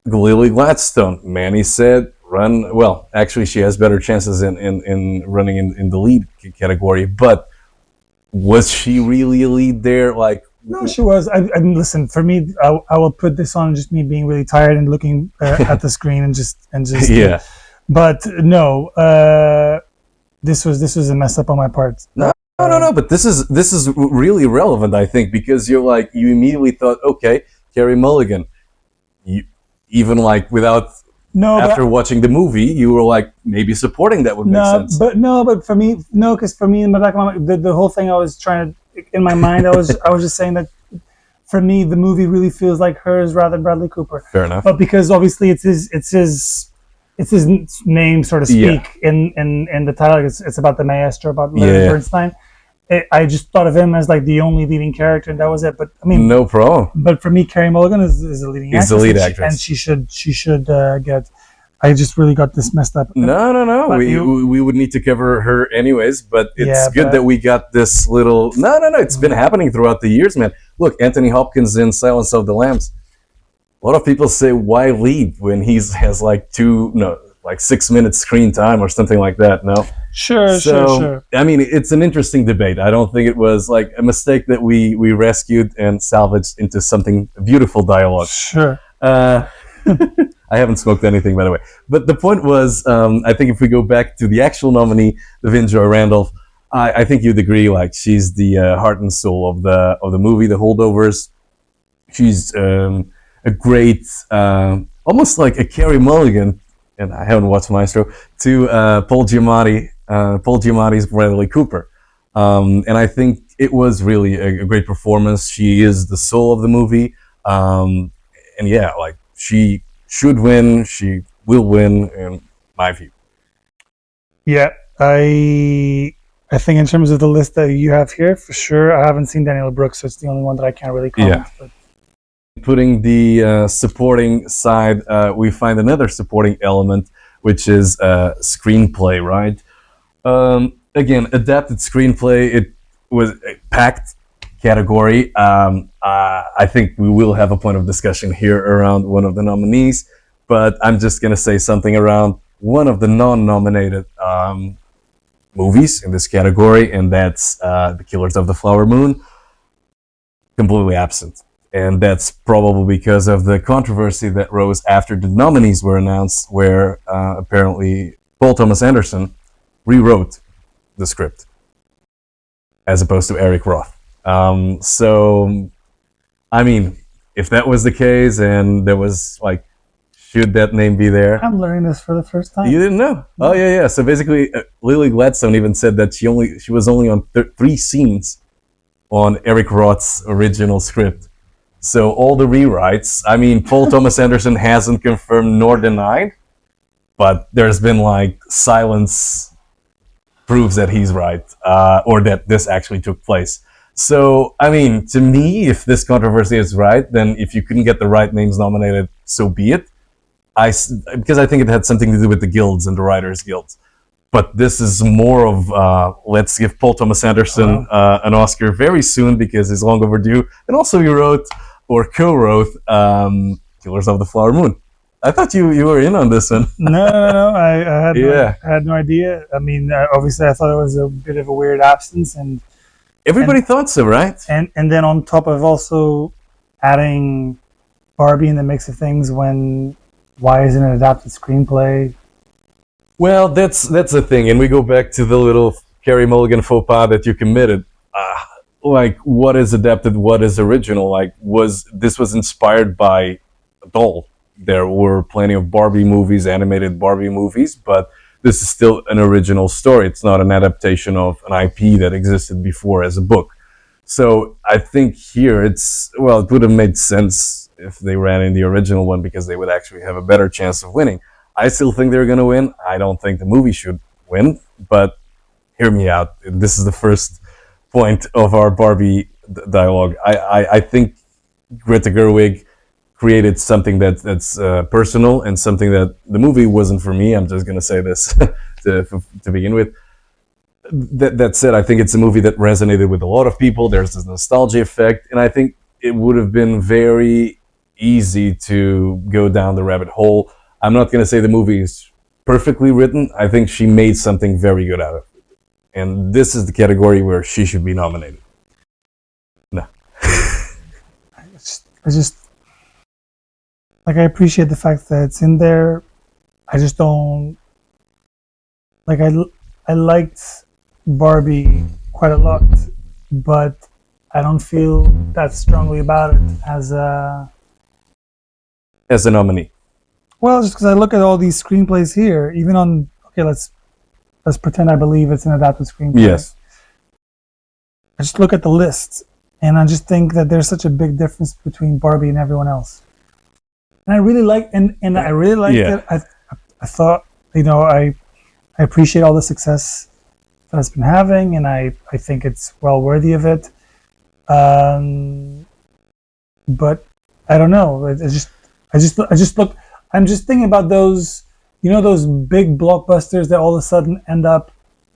Lily Gladstone, Manny said, run. Well, actually, she has better chances in running in the lead category. But was she really a lead there? Like, No, she was. I mean, listen. For me, I will put this on just me being really tired and looking at the screen and just. yeah. But no, this was a mess up on my part. No, but this is really relevant, I think, because you immediately thought, okay, Carey Mulligan. You, even like without No, after watching the movie, you were like, maybe supporting that would make sense. but for me, no, because for me in the back of my mind, the whole thing I was trying to in my mind, I was just saying that for me, the movie really feels like hers rather than Bradley Cooper. Fair enough. But because obviously it's his name, so to speak, in the title. It's about the maestro, about Leonard Bernstein. I just thought of him as like the only leading character, and that was it. But I mean, no problem. But for me, Carey Mulligan is a leading actress. He's the lead and actress. and she should get. I just really got this messed up. No. But We would need to cover her anyways, but it's Yeah, good but- that we got this little. No. It's been happening throughout the years, man. Look, Anthony Hopkins in Silence of the Lambs. A lot of people say, why lead when he has like 6 minutes screen time or something like that? No. Sure. I mean, it's an interesting debate. I don't think it was like a mistake that we rescued and salvaged into something beautiful dialogue. Sure. I haven't smoked anything, by the way. But the point was, I think if we go back to the actual nominee, Devin Joy Randolph, I think you'd agree. Like, she's the heart and soul of the movie, The Holdovers. She's a great, almost like a Carey Mulligan, and I haven't watched Maestro, to Paul Giamatti's Bradley Cooper. And I think it was really a great performance. She is the soul of the movie. And yeah, like, she should win. She will win, in my view. Yeah, I think in terms of the list that you have here, for sure, I haven't seen Daniel Brooks, so it's the only one that I can't really comment. Yeah. Putting the supporting side, we find another supporting element, which is screenplay, right? Again, adapted screenplay. It was a packed category. I think we will have a point of discussion here around one of the nominees, but I'm just going to say something around one of the non-nominated movies in this category, and that's The Killers of the Flower Moon, completely absent. And that's probably because of the controversy that rose after the nominees were announced, where apparently Paul Thomas Anderson rewrote the script as opposed to Eric Roth. So, I mean, if that was the case and there was like, should that name be there? I'm learning this for the first time. You didn't know? Oh yeah. So basically, Lily Gladstone even said that she was only on 3 scenes on Eric Roth's original script. So all the rewrites, I mean, Paul Thomas Anderson hasn't confirmed nor denied, but there's been like silence proves that he's right, or that this actually took place. So, I mean, to me, if this controversy is right, then if you couldn't get the right names nominated, so be it. Because I think it had something to do with the guilds and the writers' guilds. But this is more of let's give Paul Thomas Anderson an Oscar very soon because he's long overdue. And also he wrote or co-wrote Killers of the Flower Moon. I thought you were in on this one. No. I had no idea. I mean, obviously, I thought it was a bit of a weird absence, and everybody thought so, right? And then on top of also adding Barbie in the mix of things, why isn't it adapted screenplay? Well, that's the thing, and we go back to the little Carey Mulligan faux pas that you committed. Like, what is adapted, what is original? Like, this was inspired by a doll. There were plenty of Barbie movies, animated Barbie movies, but this is still an original story. It's not an adaptation of an IP that existed before as a book. So I think here it would have made sense if they ran in the original one because they would actually have a better chance of winning. I still think they're going to win. I don't think the movie should win, but hear me out. This is the first point of our Barbie dialogue. I think Greta Gerwig created something that's personal and something that the movie wasn't for me. I'm just going to say this to begin with. That said, I think it's a movie that resonated with a lot of people. There's this nostalgia effect, and I think it would have been very easy to go down the rabbit hole. I'm not going to say the movie is perfectly written. I think she made something very good out of it. And this is the category where she should be nominated. No. I just like, I appreciate the fact that it's in there. I just don't like, I liked Barbie quite a lot, but I don't feel that strongly about it as a nominee. Well, just because I look at all these screenplays here, even on, okay, let's pretend I believe it's an adapted screenplay. Yes. I just look at the list, and I just think that there's such a big difference between Barbie and everyone else. And I really like, and I really liked it. I thought, I appreciate all the success that it's been having, and I think it's well worthy of it. But I don't know. I just look. I'm just thinking about those, those big blockbusters that all of a sudden end up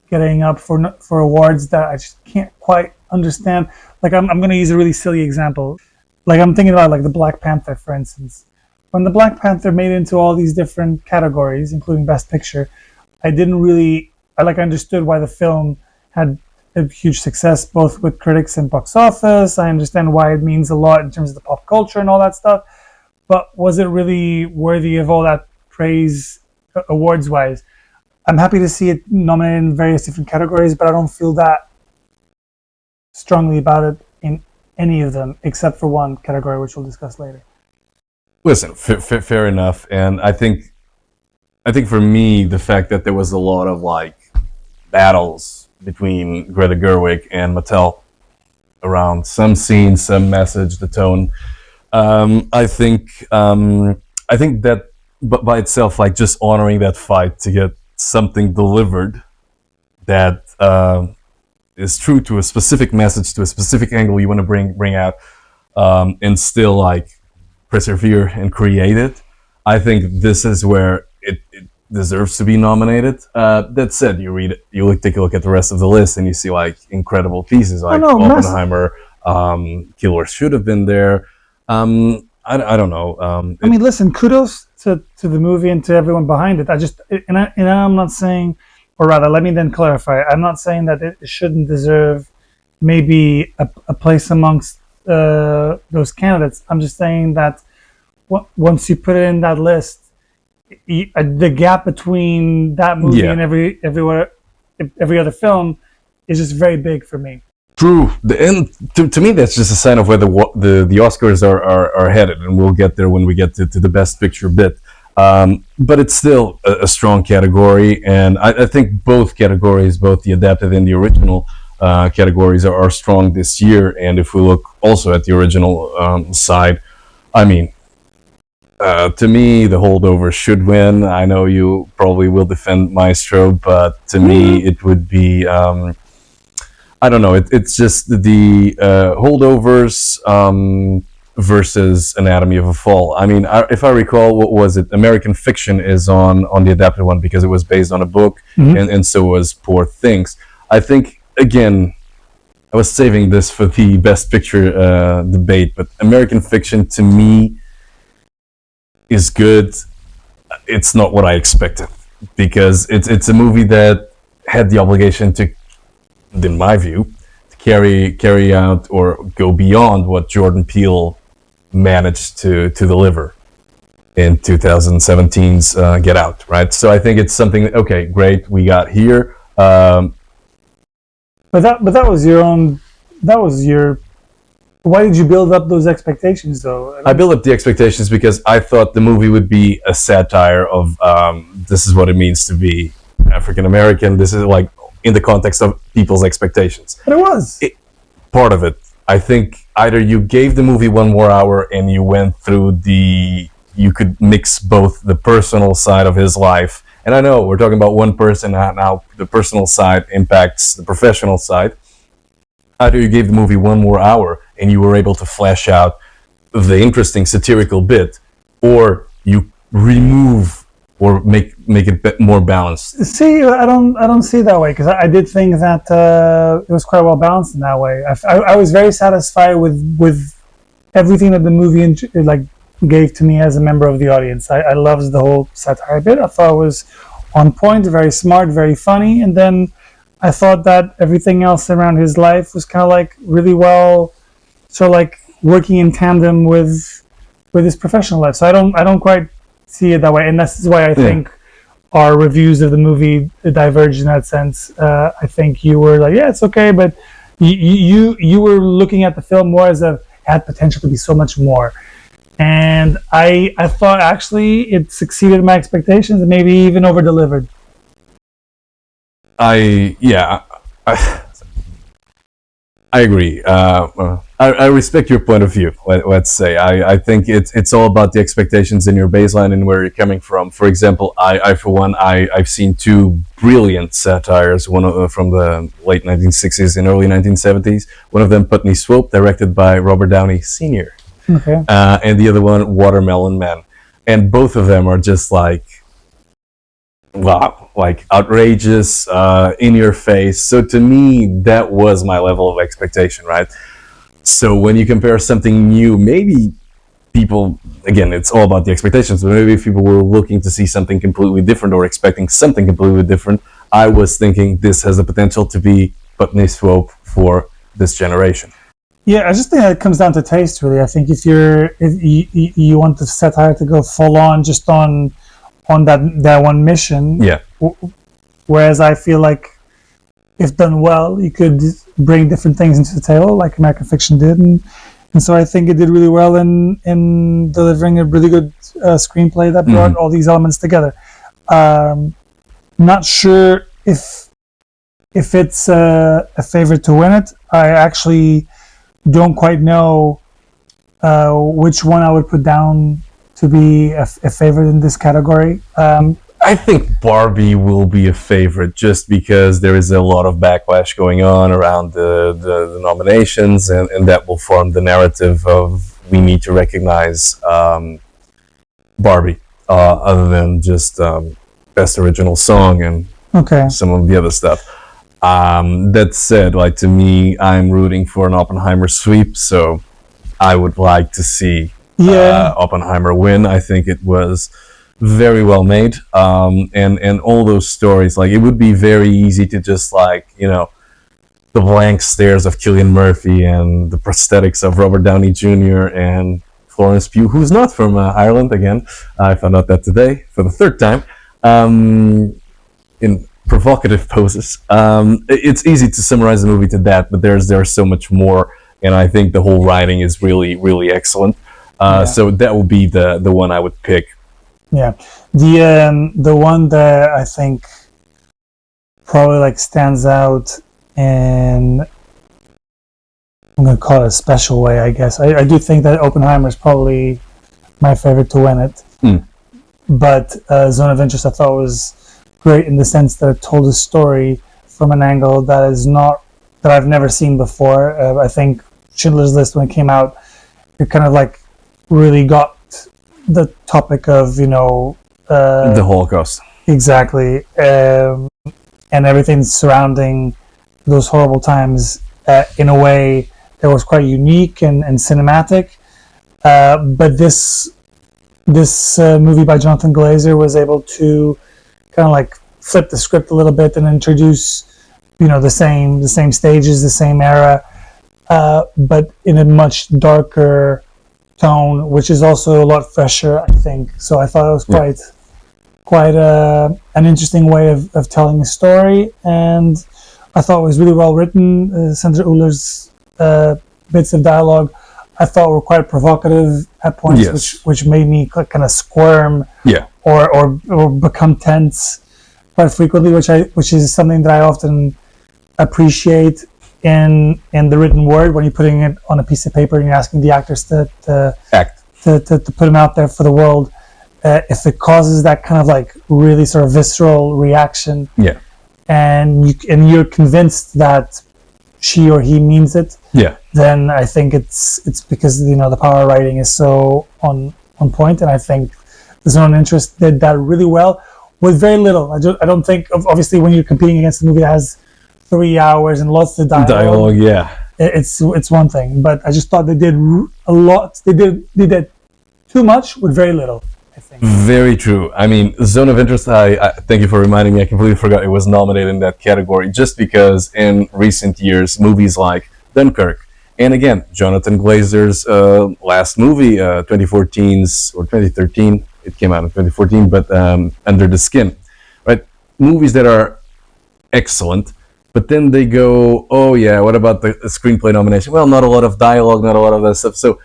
getting up for awards that I just can't quite understand. Like, I'm going to use a really silly example. Like, I'm thinking about like the Black Panther, for instance. When the Black Panther made it into all these different categories, including Best Picture, I understood why the film had a huge success, both with critics and box office. I understand why it means a lot in terms of the pop culture and all that stuff. But was it really worthy of all that praise awards-wise? I'm happy to see it nominated in various different categories, but I don't feel that strongly about it in any of them, except for one category, which we'll discuss later. Listen, fair enough. And I think for me, the fact that there was a lot of like battles between Greta Gerwig and Mattel around some scene, some message, the tone. I think that by itself, like just honoring that fight to get something delivered that is true to a specific message, to a specific angle you want to bring out, and still like persevere and create it. I think this is where it deserves to be nominated. That said, take a look at the rest of the list, and you see like incredible pieces like no, Oppenheimer. Killers should have been there. I don't know. I mean, listen, kudos to the movie and to everyone behind it. I'm not saying, or rather, let me then clarify. I'm not saying that it shouldn't deserve maybe a place amongst those candidates. I'm just saying that once you put it in that list, the gap between that movie and every other film is just very big for me. True. To me, that's just a sign of where the Oscars are headed, and we'll get there when we get to the Best Picture bit. But it's still a strong category, and I think both categories, both the adapted and the original categories, are strong this year. And if we look also at the original side, I mean, to me, The Holdovers should win. I know you probably will defend Maestro, but to me, it would be... I don't know. It's just the Holdovers versus Anatomy of a Fall. I mean, if I recall, what was it? American Fiction is on the adapted one because it was based on a book, and so was Poor Things. I think, again, I was saving this for the Best Picture debate, but American Fiction, to me, is good. It's not what I expected, because it's a movie that had the obligation to, in my view, to carry out or go beyond what Jordan Peele managed to deliver in 2017's Get Out, right? So I think it's something, okay, great, we got here. But that was your own. That was your. Why did you build up those expectations, though? I built up the expectations because I thought the movie would be a satire of this is what it means to be African American. This is like in the context of people's expectations. But it was. Part of it. I think either you gave the movie one more hour and you went through you could mix both the personal side of his life, and I know we're talking about one person, now the personal side impacts the professional side. Either you gave the movie one more hour and you were able to flesh out the interesting satirical bit, or you remove or make it more balanced. See, I don't see it that way, because I did think that it was quite well balanced in that way. I was very satisfied with everything that the movie gave to me as a member of the audience. I loved the whole satire bit. I thought it was on point, very smart, very funny, and then I thought that everything else around his life was kind of like really well, so like working in tandem with his professional life. So I don't quite see it that way, and that's why I think our reviews of the movie diverged in that sense. I think you were like, yeah, it's okay, but you were looking at the film more as had potential to be so much more. And I thought actually it succeeded my expectations and maybe even over delivered. I agree. I respect your point of view. Let's say I think it's all about the expectations in your baseline and where you're coming from. For example, I for one, I've seen two brilliant satires. One from the late 1960s and early 1970s. One of them, Putney Swope, directed by Robert Downey Sr. Okay. And the other one, Watermelon Man. And both of them are just like, wow, like outrageous, in your face. So to me, that was my level of expectation, right? So when you compare something new, maybe people, again, it's all about the expectations, but maybe if people were looking to see something completely different or expecting something completely different, I was thinking this has the potential to be Putney Swope for this generation. Yeah, I just think it comes down to taste, really. I think if you want the satire to go full on just on that one mission, yeah. Whereas I feel like if done well, you could bring different things into the table, like American Fiction did, and so I think it did really well in delivering a really good screenplay that brought all these elements together. Not sure if it's a favorite to win it. I actually don't quite know which one I would put down to be a favorite in this category. I think Barbie will be a favorite just because there is a lot of backlash going on around the nominations, and that will form the narrative of we need to recognize Barbie, other than just best original song and Okay. some of the other stuff. That said, like, to me, I'm rooting for an Oppenheimer sweep, so I would like to see Yeah. Oppenheimer win. I think it was very well made, and all those stories. Like, it would be very easy to just, like, the blank stares of Cillian Murphy and the prosthetics of Robert Downey Jr. and Florence Pugh, who's not from Ireland. Again, I found out that today for the third time. In provocative poses. It's easy to summarize the movie to that, but there's so much more, and I think the whole writing is really, really excellent. So that would be the one I would pick. Yeah. The one that I think probably like stands out in, I'm gonna call it a special way, I guess. I do think that Oppenheimer is probably my favorite to win it. But Zone of Interest I thought was great in the sense that it told a story from an angle that I've never seen before. I think Schindler's List, when it came out, it kind of like really got the topic of The Holocaust. exactly, and everything surrounding those horrible times in a way that was quite unique and cinematic. But this movie by Jonathan Glazer was able to kind of like flip the script a little bit and introduce the same stages, the same era, but in a much darker tone, which is also a lot fresher, I think. So I thought it was quite an interesting way of telling a story, and I thought it was really well written. Sandra Uhler's bits of dialogue I thought were quite provocative at points, which made me kind of squirm, or become tense quite frequently, which is something that I often appreciate in the written word when you're putting it on a piece of paper and you're asking the actors to act, to put them out there for the world. If it causes that kind of like really sort of visceral reaction, and you're convinced that she or he means it, then I think it's because the power of writing is so on point, and I think The Zone of Interest did that really well with very little. I don't think, obviously, when you're competing against a movie that has 3 hours and lots of dialogue, it's one thing. But I just thought they did a lot. They did too much with very little, I think. Very true. I mean, Zone of Interest, I thank you for reminding me. I completely forgot it was nominated in that category, just because in recent years, movies like Dunkirk, and again, Jonathan Glazer's last movie, 2014's or 2013, it came out in 2014, but Under the Skin, right? Movies that are excellent, but then they go, oh yeah, what about the screenplay nomination? Well, not a lot of dialogue, not a lot of that stuff. So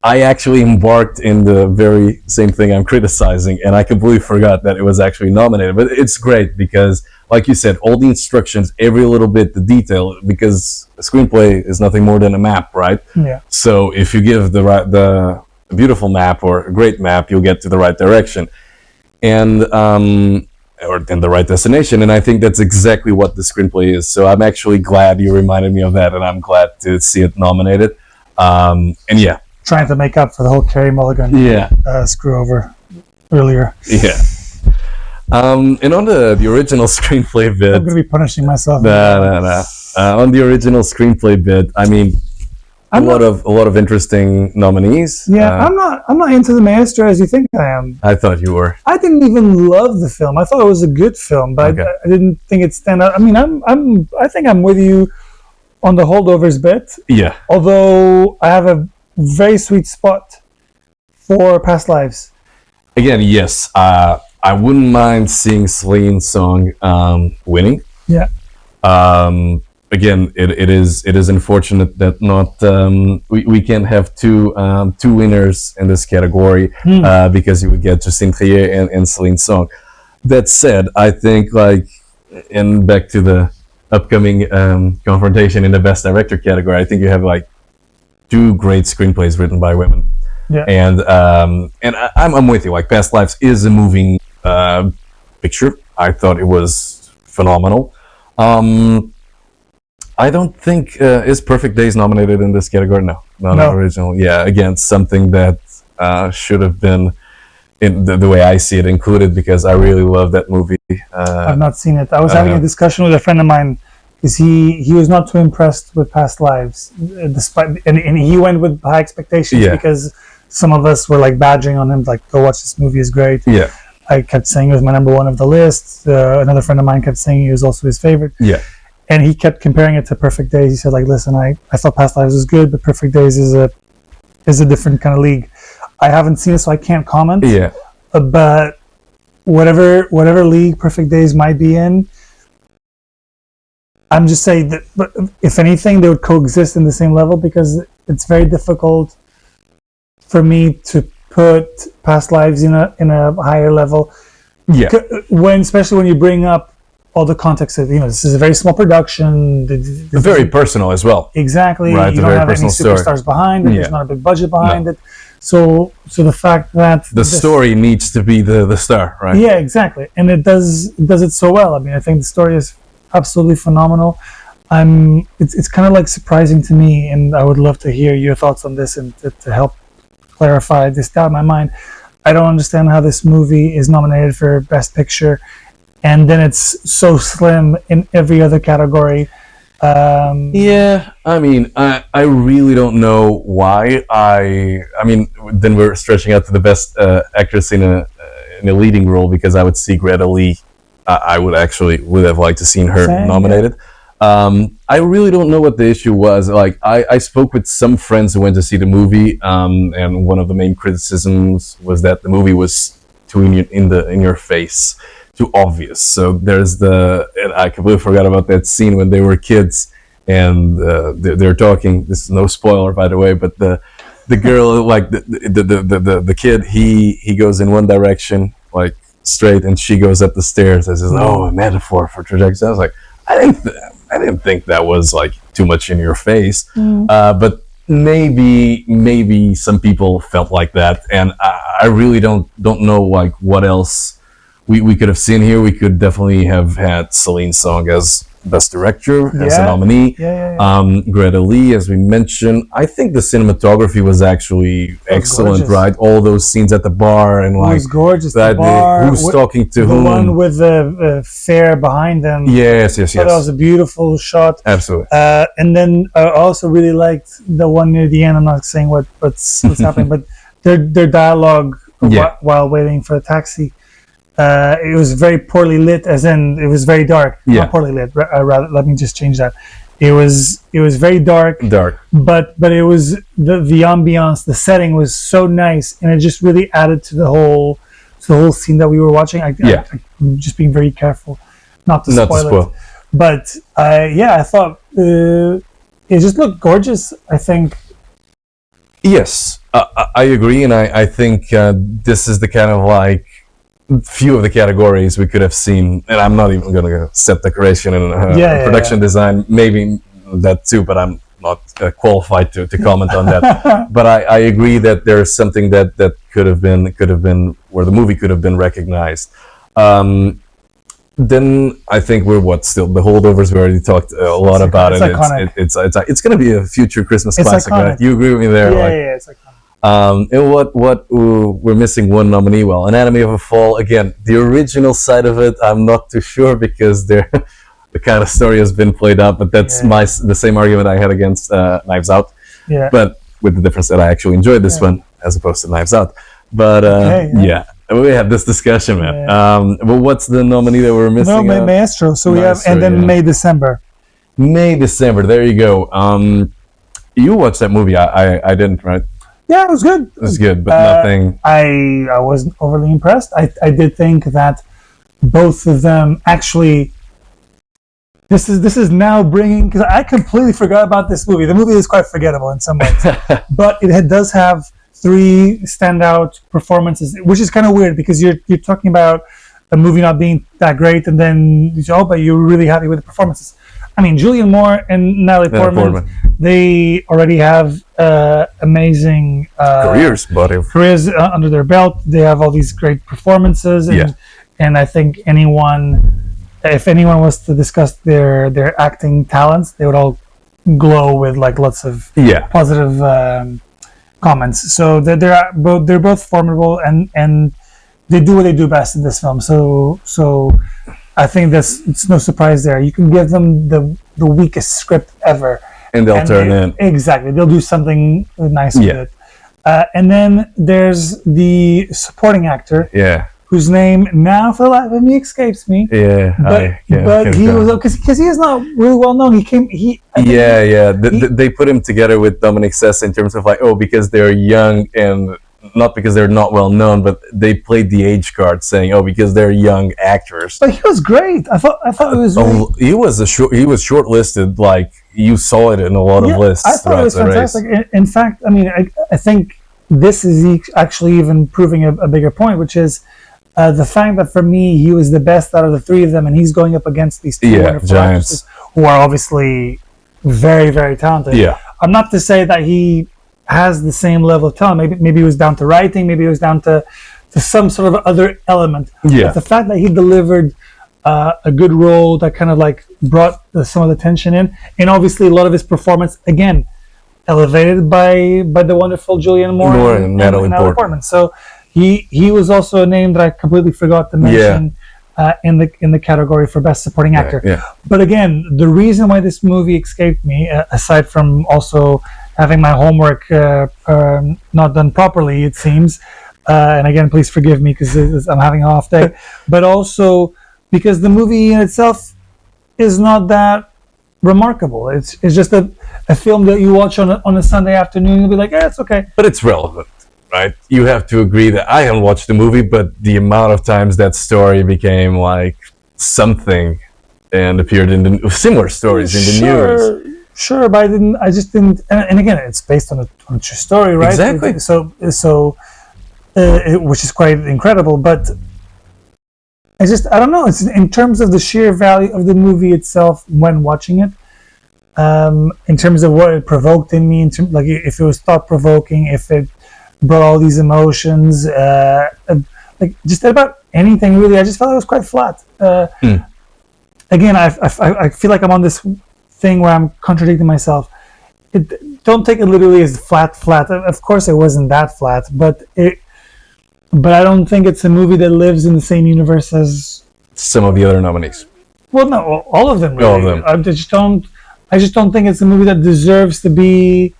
I actually embarked in the very same thing I'm criticizing, and I completely forgot that it was actually nominated. But it's great because, like you said, all the instructions, every little bit, the detail, because a screenplay is nothing more than a map, right? Yeah. So if you give the beautiful map or a great map, you'll get to the right direction, and or in the right destination. And I think that's exactly what the screenplay is. So I'm actually glad you reminded me of that, and I'm glad to see it nominated. And yeah. Trying to make up for the whole Carey Mulligan screw over earlier. Yeah. And on the original screenplay bit, I'm going to be punishing myself. No. On the original screenplay bit, I mean, a lot of interesting nominees. Yeah, I'm not into The Maestro as you think I am. I thought you were. I didn't even love the film. I thought it was a good film, but I didn't think it stand out. I mean, I think I'm with you on the holdovers bit. Yeah. Although I have a very sweet spot for Past Lives. Again, yes. I wouldn't mind seeing Celine Song winning. Yeah. Again, it is unfortunate that not we can't have two winners in this category because you would get Justine Triet and Celine Song. That said, I think and back to the upcoming confrontation in the Best Director category, I think you have two great screenplays written by women. Yeah. And I'm with you. Past Lives is a moving picture. I thought it was phenomenal. I don't think is Perfect Days nominated in this category. No, not No. original. Yeah, again, something that should have been in the way I see it included because I really love that movie. I've not seen it. I was having a discussion with a friend of mine because he was not too impressed with Past Lives, despite and he went with high expectations Yeah. because some of us were like badgering on him, like, "Go watch this movie; it's great." Yeah, I kept saying it was my number one of the list. Another friend of mine kept saying it was also his favorite, yeah, and he kept comparing it to Perfect Days. He said, "Like, listen, I thought Past Lives was good, but Perfect Days is a different kind of league." I haven't seen it, so I can't comment. yeah, But whatever league Perfect Days might be in, I'm just saying that. But if anything, they would coexist in the same level because it's very difficult for me to put Past Lives in a higher level. yeah. Especially when you bring up all the context of, this is a very small production. Very personal as well. Exactly. Right, You a don't very have any personal story. superstars behind it. Yeah. There's not a big budget behind it. So the fact that The story needs to be the star, right? yeah, exactly, and it does it so well. I mean, I think the story is absolutely phenomenal. It's kind of like surprising to me, and I would love to hear your thoughts on this and to help clarify this doubt in my mind. I don't understand how this movie is nominated for Best Picture, and then it's so slim in every other category. Yeah, I mean, I really don't know why. I mean, then we're stretching out to the best actress in a leading role because I would see Greta Lee. I would have liked to seen her Same, nominated. I really don't know what the issue was. Like, I spoke with some friends who went to see the movie, and one of the main criticisms was that the movie was too in your face, too obvious. So there's and I completely forgot about that scene when they were kids and they're talking. This is no spoiler, by the way, but the girl, like the kid, he goes in one direction, like straight, and she goes up the stairs. I says, "Oh, a metaphor for trajectory." I was like, I didn't think that was like too much in your face, but maybe some people felt like that, and I really don't know like what else we could have seen here. We could definitely have had Celine Song as Best Director, as a Yeah. nominee. Yeah. Greta Lee, as we mentioned. I think the cinematography was actually excellent, gorgeous. right? All those scenes at the bar and It like was gorgeous. The that, bar, who's talking to the whom. one with the fair behind them. Yes, I thought that was a beautiful shot. absolutely. And then I also really liked the one near the end. I'm not saying what's happening, but their dialogue Yeah. while waiting for a taxi. It was very poorly lit, as in it was very dark. Yeah. Not poorly lit. Rather, let me just change that. It was very dark, Dark. but it was the ambiance, the setting was so nice, and it just really added to the whole scene that we were watching. Yeah. I'm just being very careful not to Not to spoil it. spoil. But I thought it just looked gorgeous. I think. Yes, I agree, and I think this is the kind of like few of the categories we could have seen, and I'm not even going to set decoration and production design, maybe that too, but I'm not qualified to comment on that. But I agree that there's something that could have been where the movie could have been recognized. Then I think we're still the Holdovers. We already talked a lot about It's it. iconic. It's going to be a future Christmas It's classic, iconic. right? You agree with me there? Yeah, it's like. And what we're missing one nominee. Well, Anatomy of a Fall. Again, the original side of it, I'm not too sure because the kind of story has been played out. But that's the same argument I had against Knives Out. Yeah. But with the difference that I actually enjoyed this one as opposed to Knives Out. But we had this discussion, man. But what's the nominee that we're missing? No, Maestro. So we have, and then May, December. May, December. There you go. You watched that movie. I didn't, right? Yeah, it was good. It was good, but nothing. I wasn't overly impressed. I did think that both of them actually. This is now bringing, because I completely forgot about this movie. The movie is quite forgettable in some ways, but does have 3 standout performances, which is kind of weird because you're talking about a movie not being that great, and then but you're really happy with the performances. I mean, Julianne Moore and Natalie Portman, they already have amazing careers under their belt. They have all these great performances, and I think anyone if anyone was to discuss their acting talents, they would all glow with like lots of Yeah. positive comments. So they're both formidable, and they do what they do best in this film. So I think it's no surprise there. You can give them the weakest script ever, And they'll turn in. exactly. They'll do something nice with Yeah. it. And then there's the supporting actor, Yeah. whose name now for the life of me escapes me. Yeah. But he was because he is not really well known. I think Yeah. he- They put him together with Dominic Sessa in terms of like, oh, because they're young and not because they're not well known, but they played the age card, saying, oh, because they're young actors. But he was great. I thought it was. Really, Oh, he was shortlisted. Like you saw it in a lot of lists. I thought it was throughout the race. fantastic. In fact, I mean, I think this is actually even proving a bigger point, which is the fact that for me he was the best out of the three of them, and he's going up against these two Yeah, wonderful giants. actresses who are obviously very, very talented. Yeah. I'm not to say that he has the same level of talent. Maybe it was down to writing. Maybe it was down to some sort of other element. Yeah. But the fact that he delivered a good role that kind of like brought some of the tension in, and obviously a lot of his performance again elevated by the wonderful Julianne Moore And Natalie Portman. So he was also a name that I completely forgot to mention in the category for best supporting actor. Yeah. But again, the reason why this movie escaped me, aside from also having my homework not done properly, it seems, and again, please forgive me because I'm having an off day, but also because the movie in itself is not that remarkable. It's just a film that you watch on a Sunday afternoon. You'll be like, yeah, it's okay. But it's relevant, right? You have to agree that I haven't watched the movie, but the amount of times that story became like something and appeared in the similar stories in the news. Sure, but I just didn't. And again, it's based on a true story, right? Exactly. So, which is quite incredible. But I don't know. It's in terms of the sheer value of the movie itself when watching it. In terms of what it provoked in me, like if it was thought provoking, if it brought all these emotions, like just about anything really. I just felt it was quite flat. Again, I feel like I'm on this thing where I'm contradicting myself. Don't take it literally as flat. Of course, it wasn't that flat, but I don't think it's a movie that lives in the same universe as Some of the other nominees. well, no, all of them. Really. All of them. I just don't think it's a movie that deserves to be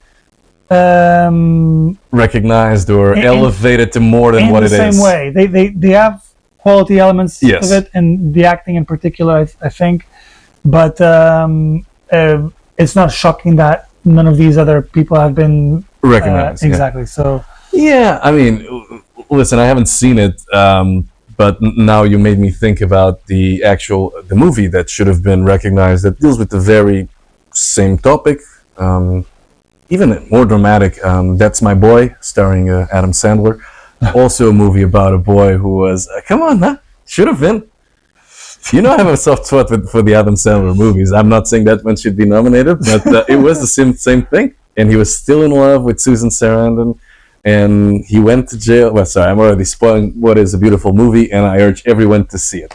Recognized or elevated to more than what it is. in the same way. They have quality elements Yes. of it, and the acting in particular, I think. But it's not shocking that none of these other people have been Recognized. yeah. exactly. So Yeah, I mean, listen, I haven't seen it, but now you made me think about the movie that should have been recognized that deals with the very same topic, even more dramatic. That's My Boy, starring Adam Sandler. Also a movie about a boy who was, come on, huh? Should have been. You know, I have a soft spot for the Adam Sandler movies. I'm not saying that one should be nominated, but it was the same thing. And he was still in love with Susan Sarandon, and he went to jail. Well, sorry, I'm already spoiling what is a beautiful movie, and I urge everyone to see it.